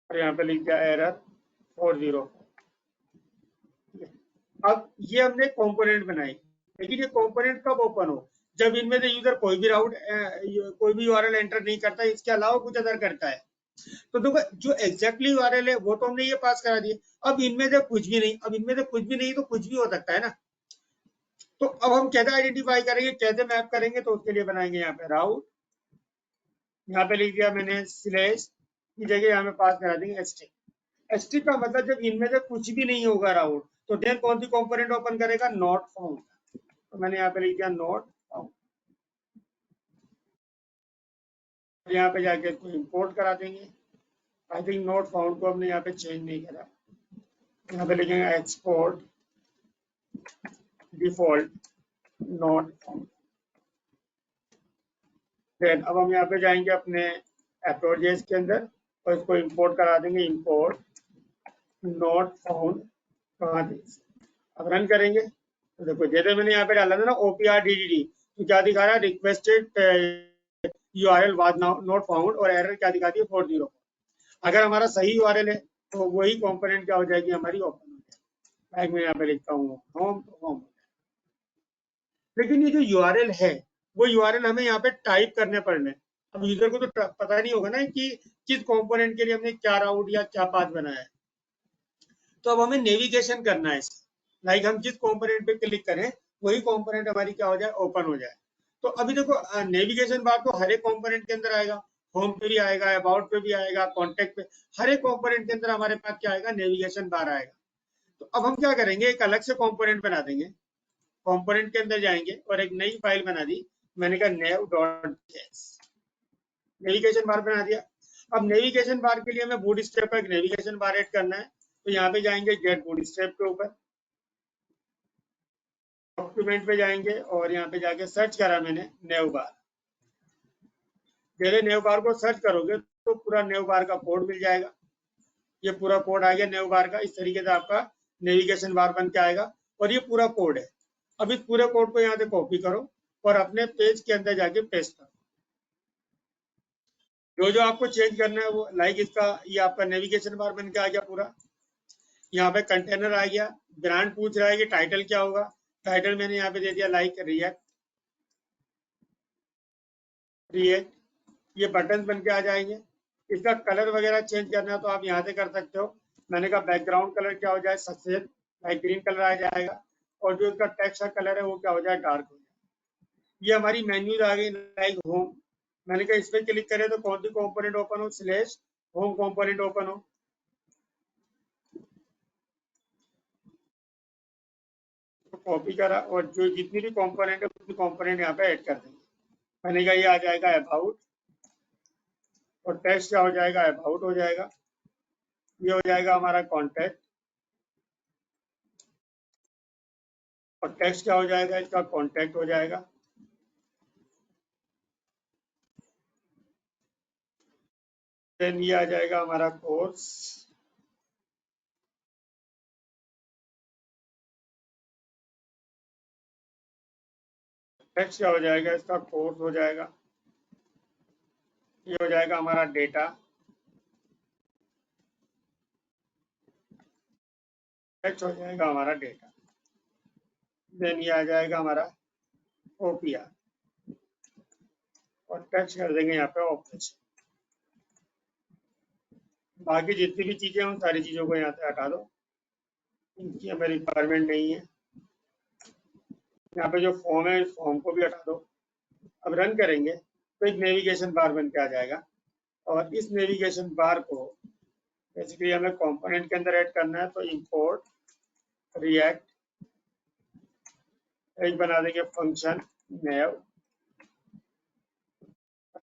[SPEAKER 2] और यहाँ पे लिख दिया एरर 40। अब ये हमने कंपोनेंट बनाई, लेकिन ये कंपोनेंट कब ओपन हो, जब इनमें से यूजर कोई भी कोई भी यूआरएल एंटर नहीं करता, इसके अलावा कुछ अदर करता है। तो देखो जो एग्जैक्टली यूआरएल है वो तो हमने ये पास करा दिया, अब इनमें से कुछ भी नहीं, अब इनमें से कुछ भी नहीं तो कुछ भी हो सकता है ना। तो अब हम कैसे आइडेंटिफाई करेंगे, कैसे मैप करेंगे, तो उसके लिए बनाएंगे यहाँ पे राउट, यहाँ पे लिख दिया मैंने स्लैश की जगह यहाँ पे पास करा देंगे एसटी। एसटी का मतलब जब इनमें से कुछ भी नहीं होगा राउट, तो देन कौन सी कंपोनेंट ओपन करेगा, नॉट फाउंड, तो मैंने यहाँ पे लिख दिया नॉट फाउंड, यहाँ पे जाके इसको इंपोर्ट करा देंगे। आई थिंक नॉट फाउंड को हमने यहाँ पे चेंज नहीं करा, यहाँ पे लिखेंगे export default not found. Then अब हम यहाँ पे जाएंगे अपने एप्रोजेस के अंदर और इसको इंपोर्ट करा देंगे, इंपोर्ट नॉट फाउंड। अब रन करेंगे तो देखो जैसे मैंने यहाँ पे डाला था ना OPR DDD, तो क्या दिखा रहा है, requested URL was not found, और एरर क्या दिखाती है 40। अगर हमारा सही URL है तो वही कंपोनेंट क्या हो जाएगी, हमारी ओपन हो जाएगी। लाइक मैं यहाँ पे लिखता हूँ होम, तो होम। लेकिन ये जो URL है वो URL हमें यहाँ पे टाइप करने पड़ने। अब यूजर को तो पता नहीं होगा ना कि किस कंपोनेंट के लिए हमने क्या राउट या क्या पाथ बनाया है। तो अब हमें नेविगेशन करना है, लाइक हम जिस कंपोनेंट पे क्लिक करें वही कंपोनेंट हमारी क्या हो जाए, ओपन हो जाए। तो अभी देखो नेविगेशन बार तो हर एक कंपोनेंट के अंदर आएगा, होम पे भी आएगा, अबाउट पे भी आएगा, कॉन्टेक्ट पे, हर एक कंपोनेंट के अंदर हमारे पास क्या आएगा, नेविगेशन बार आएगा। तो अब हम क्या करेंगे, एक अलग से कंपोनेंट बना देंगे, कंपोनेंट के अंदर जाएंगे और एक नई फाइल बना दी, मैंने कहा nav.js, नेविगेशन बार बना दिया। अब नेविगेशन बार के लिए हमें बूटस्ट्रैप पर एक नेविगेशन बार ऐड करना है, तो यहाँ पे जाएंगे गेट बूटस्ट्रैप के ऊपर, डॉक्यूमेंट पे जाएंगे और यहाँ पे जाके सर्च करा मैंने नेव बार। जैसे नेव बार को सर्च करोगे तो पूरा नेव बार का कोड मिल जाएगा, ये पूरा कोड आ गया नेव बार का। इस तरीके से आपका नेविगेशन बार बन के आएगा और ये पूरा कोड है। अब इस पूरे कोड को यहाँ से कॉपी करो और अपने पेज के अंदर जाके पेस्ट करो। जो आपको चेंज करना है वो, लाइक इसका ये आपका नेविगेशन बार बन के आ गया पूरा। यहाँ पे कंटेनर आ गया, ब्रांड पूछ रहा है कि टाइटल क्या होगा, टाइटल मैंने यहाँ पे दे दिया लाइक रिएक्ट। ये बटन बन के आ जाएंगे। इसका कलर वगैरह चेंज करना है तो आप यहाँ से कर सकते हो। मैंने कहा बैकग्राउंड कलर क्या हो जाए, सफेद लाइक ग्रीन कलर आ जाएगा, और जो इसका टेक्स्ट का कलर है वो क्या हो जाए, डार्क हो जाए। ये हमारी मेन्यूज आ गई, लाइक होम, मैंने कहा इस पर क्लिक करें तो कौन सी कंपोनेंट ओपन हो, स्लैश होम कंपोनेंट ओपन हो। कॉपी करा और जो जितनी भी कंपोनेंट है उतनी कंपोनेंट यहाँ पे ऐड कर देंगे। मैंने कहा ये आ जाएगा अबाउट और टेक्स्ट क्या हो जाएगा, अबाउट हो जाएगा। ये हो जाएगा हमारा कॉन्टैक्ट और टेक्स्ट क्या हो जाएगा, इसका कॉन्टैक्ट हो जाएगा। देन ये आ जाएगा हमारा कोर्स, टेक्स्ट क्या हो जाएगा, इसका कोर्स हो जाएगा। ये हो जाएगा हमारा डेटा, टेक्स्ट हो जाएगा हमारा डेटा। देन ये आ जाएगा हमारा ओपीआर और टेक्स्ट कर देंगे यहाँ पे ऑपरेशन। बाकी जितनी भी चीजें हैं उन सारी चीजों को यहाँ से हटा दो, इनकी हमें रिक्वायरमेंट नहीं है। यहाँ पे जो फॉर्म है इस फॉर्म को भी हटा दो। अब रन करेंगे तो एक नेविगेशन बार बन के आ जाएगा और इस नेविगेशन बार को बेसिकली हमें कंपोनेंट के अंदर ऐड करना है। तो इंपोर्ट रिएक्ट, एक बना देंगे फंक्शन नेव।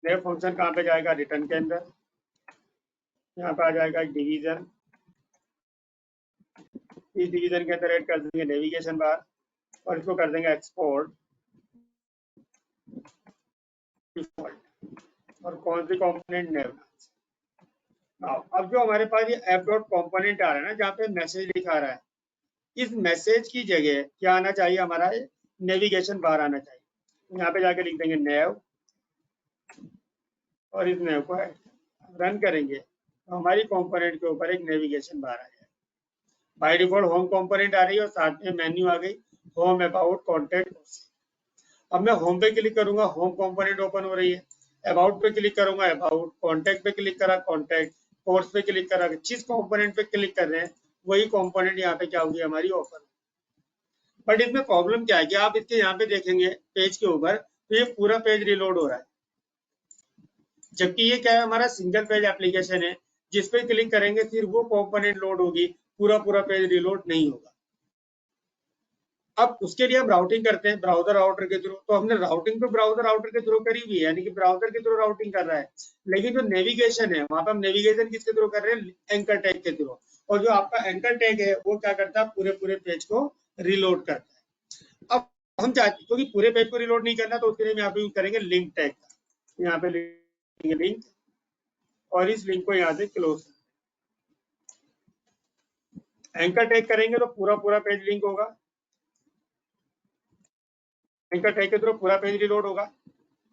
[SPEAKER 2] नेव फंक्शन कहाँ पे जाएगा, रिटर्न के अंदर। यहाँ पे आ जाएगा डिवीजन, इस डिवीजन के अंदर ऐड कर देंगे नेविगेशन बार और इसको कर देंगे एक्सपोर्ट डिफॉल्ट। और कौन सी कंपोनेंट, नेव। अब जो हमारे पास ये ऐप डॉट कॉम्पोनेंट आ रहा है ना, जहाँ पे मैसेज लिखा रहा है, इस मैसेज की जगह क्या आना चाहिए, हमारा नेविगेशन बार आना चाहिए। यहाँ पे जाके लिख देंगे नेव और इस नेव को रन करेंगे तो हमारी कंपोनेंट के ऊपर एक नेविगेशन बार आ जाएगा। बाय डिफॉल्ट होम कंपोनेंट आ रही है और साथ में मेन्यू आ गई, होम, अबाउट, कॉन्टैक्ट। अब मैं होम पे क्लिक करूंगा, होम कंपोनेंट ओपन हो रही है। अबाउट पे क्लिक करूंगा, अबाउट, कॉन्टैक्ट पे क्लिक करा, कॉन्टैक्ट, कोर्स पे क्लिक करा। जिस कंपोनेंट पे क्लिक कर रहे हैं वही कंपोनेंट यहाँ पे क्या होगी, हमारी ओपन। बट इसमें प्रॉब्लम क्या है कि आप इसके यहाँ पे देखेंगे पेज के ऊपर तो ये पूरा पेज रिलोड हो रहा है, जबकि ये क्या है, हमारा सिंगल पेज एप्लीकेशन है। जिस पे क्लिक करेंगे फिर वो कंपोनेंट लोड होगी, पूरा पेज रिलोड नहीं होगा। अब उसके लिए हम राउटिंग करते हैं ब्राउजर राउटर के थ्रू। तो हमने राउटिंग तो ब्राउजर राउटर के थ्रू करी हुई है, यानी कि ब्राउजर के थ्रू राउटिंग कर रहा है। लेकिन जो नेविगेशन है वहां पर हम नेविगेशन किसके थ्रू कर रहे हैं, एंकर टैग के थ्रू। और जो आपका एंकर टैग है वो क्या करता है, पूरे पेज को रिलोड करता है। अब हम चाहते, क्योंकि पूरे पेज को रिलोड नहीं करना, तो उसके लिए हम यहाँ पे यूज करेंगे लिंक टैग का। यहाँ पे लिंक और इस लिंक को यहाँ से क्लोज। एंकर टैग करेंगे तो पूरा पेज लिंक होगा, एंकर टैग के थ्रू पूरा पेज रिलोड होगा।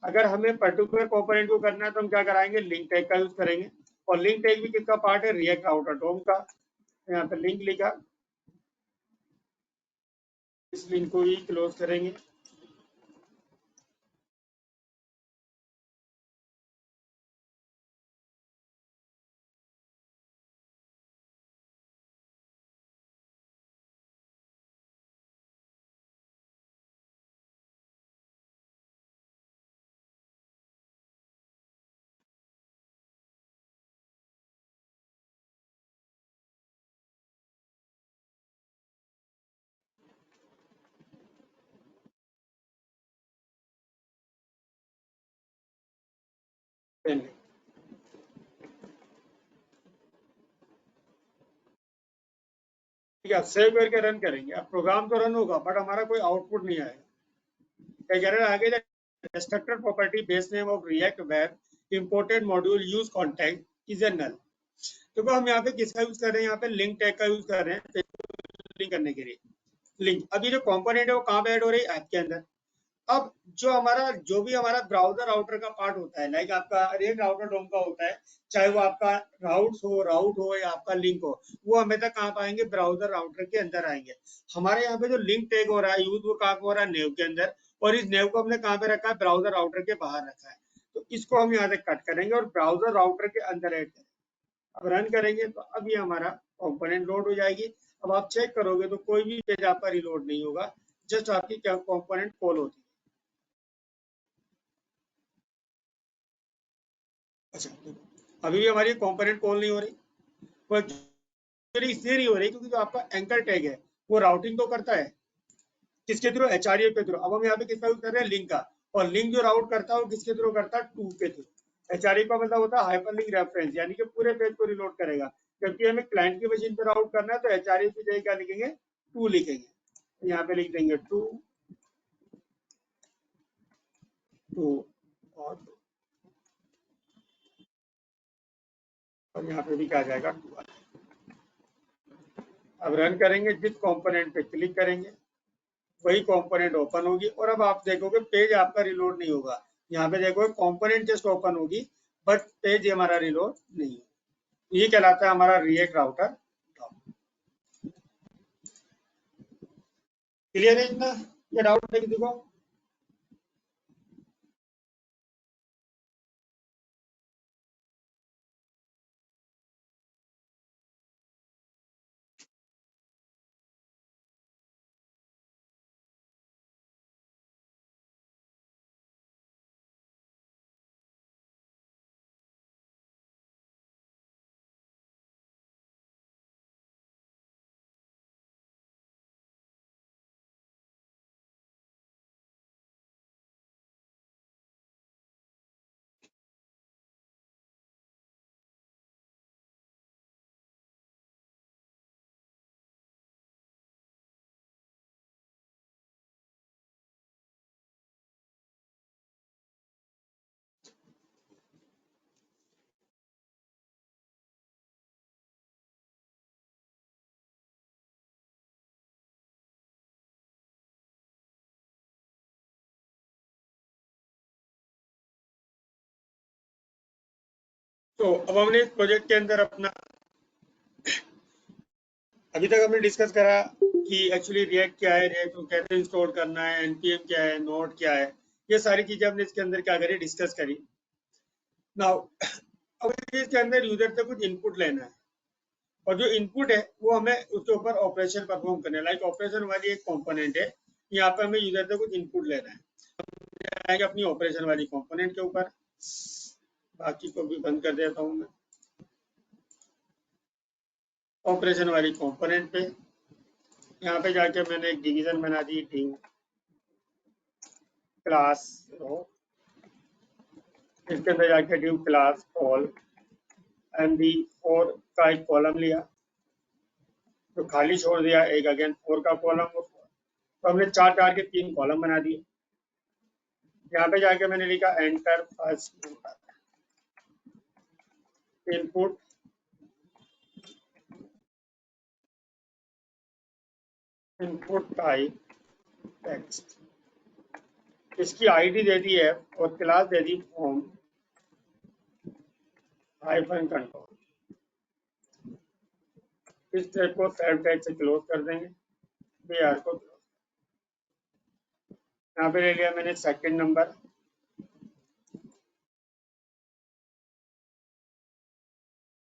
[SPEAKER 2] अगर हमें पर्टिकुलर कंपोनेंट को करना है तो हम क्या कराएंगे, लिंक टैग का यूज करेंगे। और लिंक टैग भी किसका पार्ट है, रिएक्ट राउटर डोम का। यहाँ पे लिंक लिखा, इस लिंक को ही क्लोज करेंगे। ठीक है, सेव करके रन करेंगे। अब प्रोग्राम तो रन होगा बट हमारा कोई आउटपुट नहीं आएगा। क्या कह रहे हैं आगे, destructor property base name of react web imported module use contact is a null. देखो हम यहाँ पे किसका यूज कर रहे हैं, यहाँ पे लिंक टैग का यूज कर रहे हैं लिंक करने के लिए। लिंक, अभी जो कंपोनेंट है वो कहाँ पे ऐड हो रही है, ऐप के अंदर। अब जो भी हमारा ब्राउजर राउटर का पार्ट होता है, लाइक आपका रिएक्ट राउटर डोम का होता है, चाहे वो आपका राउट हो या आपका लिंक हो, वो हमेशा कहाँ पाएंगे, ब्राउजर राउटर के अंदर आएंगे। हमारे यहाँ पे जो लिंक टैग हो रहा है यूज, वो कहाँ हो रहा है, नेव के अंदर। और इस नेव को हमने कहाँ पे रखा है, ब्राउजर राउटर के बाहर रखा है। तो इसको हम यहाँ से कट करेंगे और ब्राउजर राउटर के अंदर ऐड करेंगे। अब रन करेंगे तो अब ये हमारा कंपोनेंट लोड हो जाएगी। अब आप चेक करोगे तो कोई भी पेज आपका रिलोड नहीं होगा, जस्ट आपकी क्या कंपोनेंट कॉल होती है। अच्छा, अभी भी हमारी कंपोनेंट कॉल नहीं हो रही, वो इसलिए नहीं हो रही क्योंकि जो आपका एंकर टैग है वो राउटिंग तो करता है, किसके थ्रू, HRE के थ्रू। अब हम यहाँ पे किसका यूज कर रहे हैं, लिंक का, और लिंक जो राउट करता है वो किसके थ्रू करता है, टू के थ्रू। HRE का मतलब होता है हाइपरलिंक रेफरेंस, यानी कि पूरे पेज को रिलोड करेगा। जबकि हमें क्लाइंट की मशीन पे राउट करना है तो HRE की जगह क्या लिखेंगे, टू लिखेंगे। यहाँ पे लिख देंगे टू और यहाँ पे भी क्या आ जाएगा, टू। अब रन करेंगे, जिस कंपोनेंट पे क्लिक करेंगे वही कंपोनेंट ओपन होगी, और अब आप देखोगे पेज आपका रिलोड नहीं होगा। यहाँ पे देखोगे कंपोनेंट जस्ट ओपन होगी, बट पेज हमारा रिलोड नहीं होगा। ये कहलाता है हमारा रिएक्ट राउटर। क्लियर है इतना, ये डाउट है किसी को? तो अब हमने इस प्रोजेक्ट के अंदर अपना, अभी तक हमने डिस्कस करा कि एक्चुअली रिएक्ट क्या है, रिएक्ट को कैसे इंस्टॉल करना है, एनपीएम क्या है, नोड क्या है, ये सारी चीजें हमने इसके अंदर क्या करी, डिस्कस करी। नाउ अब इसके अंदर यूजर से कुछ इनपुट लेना है, और जो इनपुट है वो हमें उसके ऊपर ऑपरेशन परफॉर्म करना है। लाइक ऑपरेशन वाली एक कंपोनेंट है, यहाँ पे हमें यूजर से कुछ इनपुट लेना है। आएंगे अपनी ऑपरेशन वाली कंपोनेंट के ऊपर, बाकी को भी बंद कर देता हूँ मैं। ऑपरेशन वाली कंपोनेंट पे यहाँ पे जाके मैंने एक डिवीजन बना दी, टीम क्लास रो, इसके अंदर जाके ड्यू क्लास ऑल एमबी 4 का एक कॉलम लिया, तो खाली छोड़ दिया एक अगेन 4 का कॉलम, और तो हमने चार चार के 3 कॉलम बना दिए। यहाँ पे जाके मैंने लिखा enter first input input type text, इसकी आईडी दे दी है और class they the form hyphen control. इस टैग को सेल्फ टैग से क्लोज कर देंगे, BR को क्लोज। यहाँ पे ले लिया मैंने सेकंड नंबर,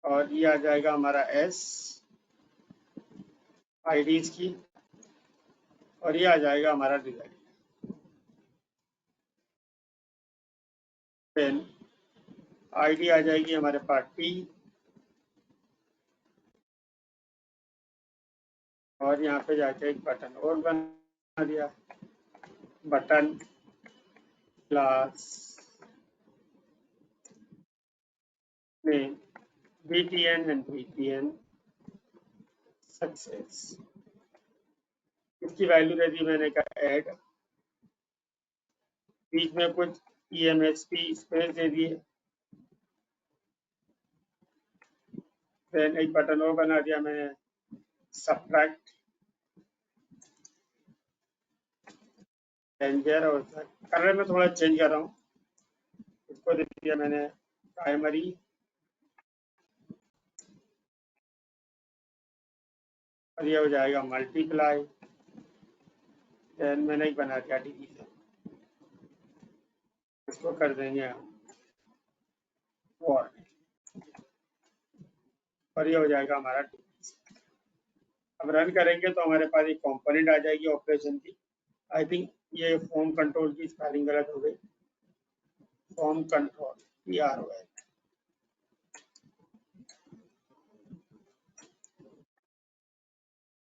[SPEAKER 2] और ये आ जाएगा हमारा S IDs की, और ये आ जाएगा हमारा डिजाइन। देन ID आ जाएगी हमारे पास T, और यहाँ पे जाके एक बटन और बना दिया, button class name BTN and BTN success. इसकी वैल्यू दे दी मैंने कहा ऐड, बीच में कुछ EMSP स्पेस दे दिए, देन एक बटन और बना दिया मैंने सब्ट्रैक्ट डेंजर, और कलर में थोड़ा चेंज कर रहा हूँ, इसको दे दिया मैंने प्राइमरी, और ये हो जाएगा मल्टीप्लाई, देन मैंने एक बना दिया डिवीजन, इसको कर देंगे हम और ये हो जाएगा हमारा डिवीजन। अब रन करेंगे तो हमारे पास एक कंपोनेंट आ जाएगी ऑपरेशन की। आई थिंक ये फॉर्म कंट्रोल की स्पेलिंग गलत हो गई, फॉर्म कंट्रोल PROL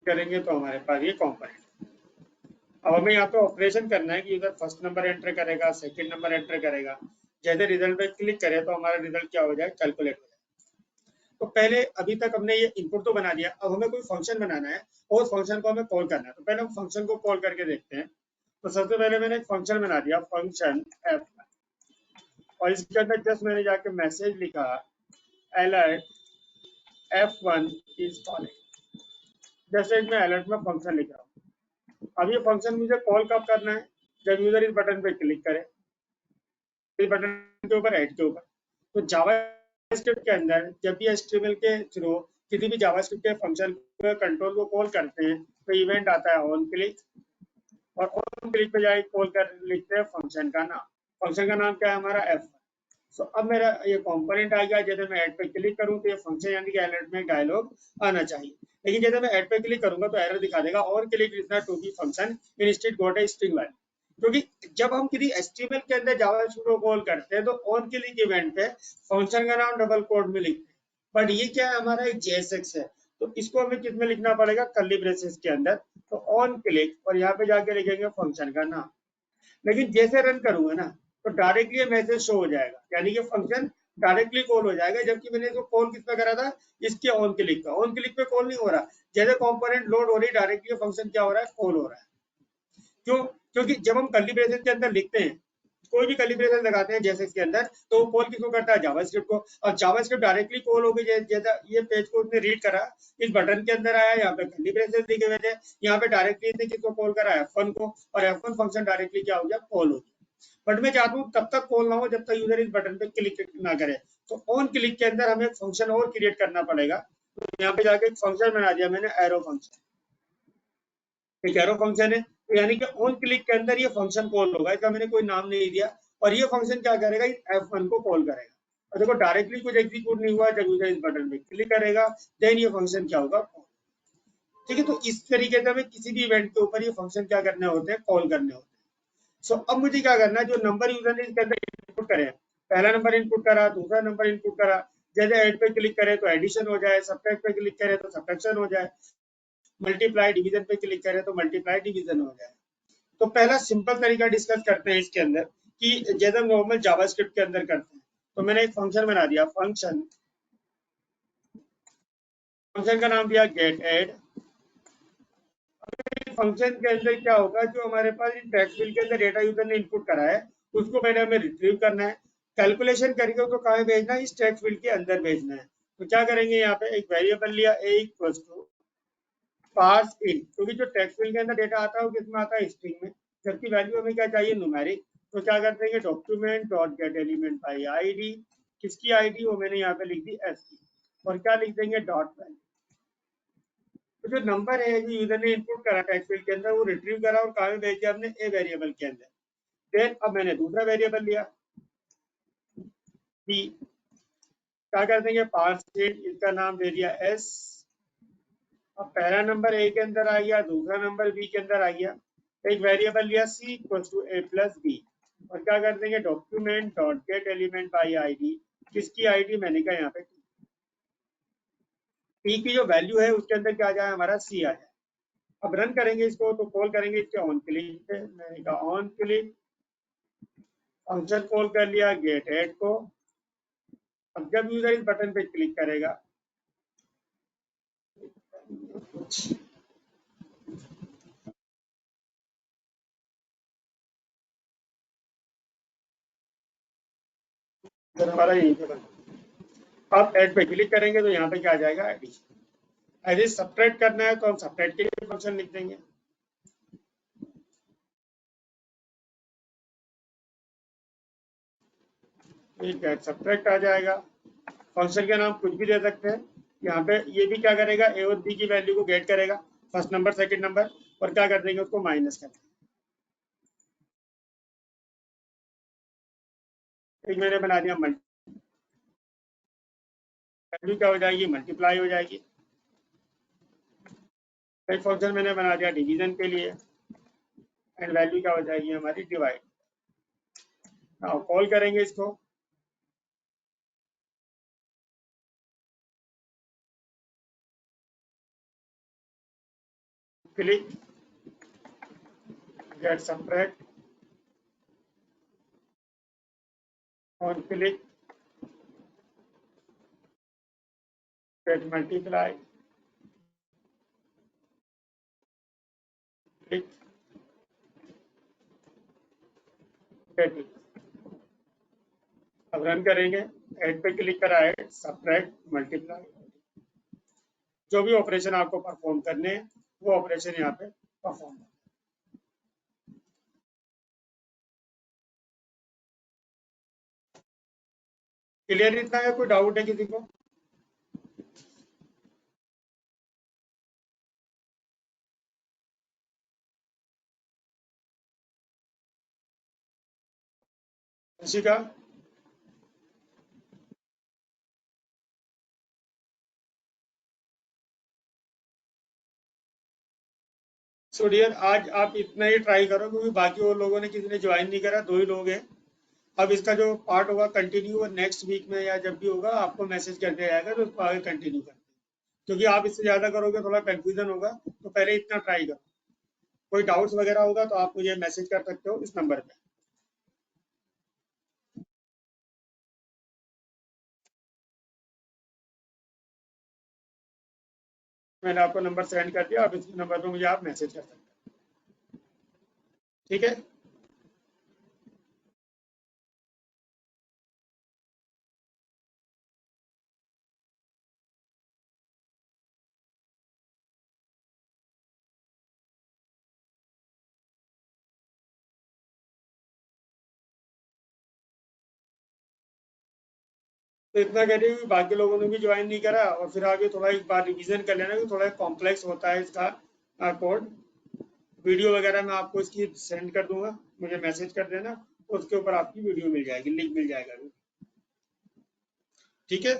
[SPEAKER 2] करेंगे तो हमारे पास ये कंपोनेंट। अब हमें यहाँ पे ऑपरेशन करना है कि यूजर फर्स्ट नंबर एंटर करेगा, सेकंड नंबर एंटर करेगा, जैसे रिजल्ट पे क्लिक करे तो हमारा रिजल्ट क्या हो जाए, कैलकुलेट हो जाए। तो पहले अभी तक हमने ये इनपुट तो बना दिया, अब हमें कोई फंक्शन बनाना है और उस फंक्शन को हमें कॉल करना है। तो पहले हम फंक्शन को कॉल करके देखते हैं। तो सबसे पहले मैंने एक फंक्शन बना दिया, फंक्शन एफ, और इसके अंदर जस्ट मैंने जाके मैसेज लिखा, अलर्ट F1 इज कॉलिंग। जैसे मैं अलर्ट में फंक्शन लिख रहा हूँ। अब ये फंक्शन मुझे कॉल कब करना है, जब यूजर इस बटन पे क्लिक करे, इस बटन के ऊपर, ऐड के ऊपर। तो जावास्क्रिप्ट के अंदर जब भी एचटीएमएल के थ्रू किसी भी जावास्क्रिप्ट के फंक्शन कंट्रोल को कॉल करते हैं तो इवेंट आता है ऑन क्लिक, और ऑन क्लिक पे जाके कॉल कर लिखते हैं फंक्शन का नाम। फंक्शन का नाम क्या है हमारा, एफ। सो अब मेरा ये कंपोनेंट आ गया। जैसे मैं ऐड पे क्लिक करूं तो ये फंक्शन यानी कि अलर्ट में डायलॉग आना चाहिए। लेकिन जैसे मैं ऐड पे क्लिक करूंगा तो एरर दिखा देगा, on click is not to be function instead got a string value. क्योंकि जब हम किसी एचटीएमएल के अंदर जावास्क्रिप्ट को कॉल करते हैं तो ऑन क्लिक इवेंट पे फंक्शन का नाम डबल कोड में लिखते हैं। बट ये क्या है, हमारा एक जेएसएक्स है, तो इसको हमें किस में लिखना पड़ेगा, कर्ली ब्रेसेस के अंदर। तो ऑन क्लिक और यहाँ पे जाके लिखेंगे फंक्शन का नाम। लेकिन जैसे रन करूंगा ना तो डायरेक्टली ये मैसेज शो हो जाएगा, यानी कि फंक्शन डायरेक्टली कॉल हो जाएगा। जबकि मैंने इसको कॉल किस पे करा था, इसके ऑन क्लिक का। ऑन क्लिक पे कॉल नहीं हो रहा, जैसे कंपोनेंट लोड हो रही डायरेक्टली फंक्शन क्या हो रहा है, कॉल हो रहा है। क्यों? क्योंकि जब हम कर्ली ब्रेसेस के अंदर लिखते हैं, कोई भी कर्ली ब्रेसेस लगाते हैं जैसे इसके अंदर, तो वो कॉल किसको करता है, जावास्क्रिप्ट को। और जावास्क्रिप्ट डायरेक्टली कॉल हो गई, जैसा ये पेज को उसने रीड करा, इस बटन के अंदर आया, यहाँ पे कर्ली ब्रेसेस लिखे हुए थे, यहाँ पे डायरेक्टली इसने किसको कॉल करा, F1 को, और F1 फंक्शन डायरेक्टली क्या हो गया, कॉल हो गया। बट मैं चाहता हूँ तब तक कॉल ना हो जब तक यूजर इस बटन पे क्लिक ना करे। तो ऑन क्लिक के अंदर हमें एक फंक्शन और क्रिएट करना पड़ेगा। तो यहाँ पे जाके एक फंक्शन बना दिया मैंने, एरो फंक्शन। एक एरो फंक्शन है, तो यानी कि ऑन क्लिक के अंदर ये फंक्शन कॉल होगा, इसका मैंने कोई नाम नहीं दिया। और ये फंक्शन क्या करेगा, F1 को कॉल करेगा। और देखो डायरेक्टली कुछ एग्जीक्यूट नहीं हुआ, जब यूजर इस बटन पे क्लिक करेगा देन ये फंक्शन क्या होगा, कॉल। ठीक है, तो इस तरीके से हमें किसी भी इवेंट के ऊपर ये फंक्शन क्या करने होते हैं, कॉल करने होते हैं। सो अब मुझे क्या करना है, जो नंबर यूजर ने इसके अंदर इनपुट करे, पहला नंबर इनपुट करा, दूसरा नंबर इनपुट करा, जैसे ऐड पे क्लिक करे तो एडिशन हो जाए, सब्ट्रैक्ट पे क्लिक करे तो सब्ट्रैक्शन हो जाए, मल्टीप्लाई डिवीजन पे क्लिक करे तो मल्टीप्लाई डिवीजन हो जाए। तो पहला सिंपल तरीका डिस्कस करते हैं इसके अंदर, कि जैसे हम नॉर्मल जावास्क्रिप्ट के अंदर करते हैं। तो मैंने एक फंक्शन बना दिया, फंक्शन फंक्शन का नाम दिया गेट ऐड। फंक्शन के अंदर क्या होगा, जो हमारे पास टेक्स्ट फील्ड के अंदर डेटा यूजर ने इनपुट करा है उसको पहले हमें रिट्रीव करना है, कैलकुलेशन करके उसको कहाँ भेजना है, इस टेक्स्ट फील्ड के अंदर भेजना है। तो क्या करेंगे, यहाँ पे एक वेरिएबल लिया, a इक्वल्स टू पास इन, क्योंकि जो टेक्स्ट फील्ड के अंदर डेटा आता है वो किसमें आता है, स्ट्रिंग में, जबकि वैल्यू हमें क्या चाहिए, न्यूमेरिक। तो क्या कर देंगे, document dot get element by ID, किसकी आईडी, वो मैंने यहाँ पे लिख दी एस की, और क्या लिख देंगे, डॉट वैल्यू। तो जो नंबर है जो यूजर ने इनपुट करा टेक्स्ट फील्ड के अंदर, वो रिट्रीव करा और कहाँ में भेज दिया हमने, ए वेरिएबल के अंदर। फिर अब मैंने दूसरा वेरिएबल लिया बी, क्या कर देंगे, पास इन, इसका नाम दे दिया एस। अब पहला नंबर ए के अंदर आ गया, दूसरा नंबर बी के अंदर आ गया। एक वेरिएबल लिया C equal to A plus B, और क्या कर देंगे, document dot get element by ID, किसकी आईडी, मैंने कहा यहाँ पे टी की जो वैल्यू है उसके अंदर क्या आ जाए, हमारा सी आ जाए। अब रन करेंगे इसको तो कॉल करेंगे इसके ऑन क्लिक पे, मैंने कहा ऑन क्लिक, फंक्शन कॉल कर लिया गेट ऐड को। अब जब यूजर इस बटन पे क्लिक करेगा, फिर हमारा यहीं पे बना। अब ऐड पे क्लिक करेंगे तो यहाँ पे क्या आ जाएगा, एडिशन। यदि सब्ट्रैक्ट करना है तो हम सब्ट्रैक्ट के लिए फंक्शन लिख देंगे। ठीक है, सब्ट्रैक्ट आ जाएगा। फंक्शन का नाम कुछ भी दे सकते हैं। यहाँ पे ये भी क्या करेगा, ए और बी की वैल्यू को गेट करेगा, फर्स्ट नंबर सेकंड नंबर, और क्या कर देंगे, उसको माइनस कर देंगे। एक मैंने बना दिया मल्टी, वैल्यू क्या हो जाएगी, मल्टीप्लाई हो जाएगी। एक फंक्शन मैंने बना दिया डिवीजन के लिए, एंड वैल्यू क्या हो जाएगी हमारी, डिवाइड। कॉल करेंगे इसको, click, get subtract, on click get multiply, click get it. अब रन करेंगे, ऐड पे क्लिक करा, ऐड सबट्रैक्ट मल्टीप्लाई, जो भी ऑपरेशन आपको परफॉर्म करने हैं वो ऑपरेशन यहाँ पे परफॉर्म। क्लियर इतना है? कोई डाउट है किसी को? किसी का? सो डियर, आज आप इतना ही ट्राई करो क्योंकि बाकी और लोगों ने किसी ने ज्वाइन नहीं करा, 2 ही लोग हैं। अब इसका जो पार्ट होगा कंटिन्यू, और नेक्स्ट वीक में या जब भी होगा आपको मैसेज कर दिया जाएगा तो उसको आगे कंटिन्यू करते हैं, क्योंकि आप इससे ज़्यादा करोगे थोड़ा कंफ्यूजन होगा, तो पहले इतना ट्राई करो। कोई डाउट्स वगैरह होगा तो आप मुझे मैसेज कर सकते हो इस नंबर पे। मैंने आपको नंबर सेंड कर दिया, आप इस नंबर पे मुझे आप मैसेज कर सकते हैं, ठीक है? तो इतना करिए कि बाकी लोगों ने भी ज्वाइन नहीं करा, और फिर आगे थोड़ा एक बार रिवीजन कर लेना कि थोड़ा कॉम्प्लेक्स होता है इसका कोड। वीडियो वगैरह मैं आपको इसकी सेंड कर दूंगा, मुझे मैसेज कर देना, उसके ऊपर आपकी वीडियो मिल जाएगी, लिंक मिल जाएगा, ठीक है?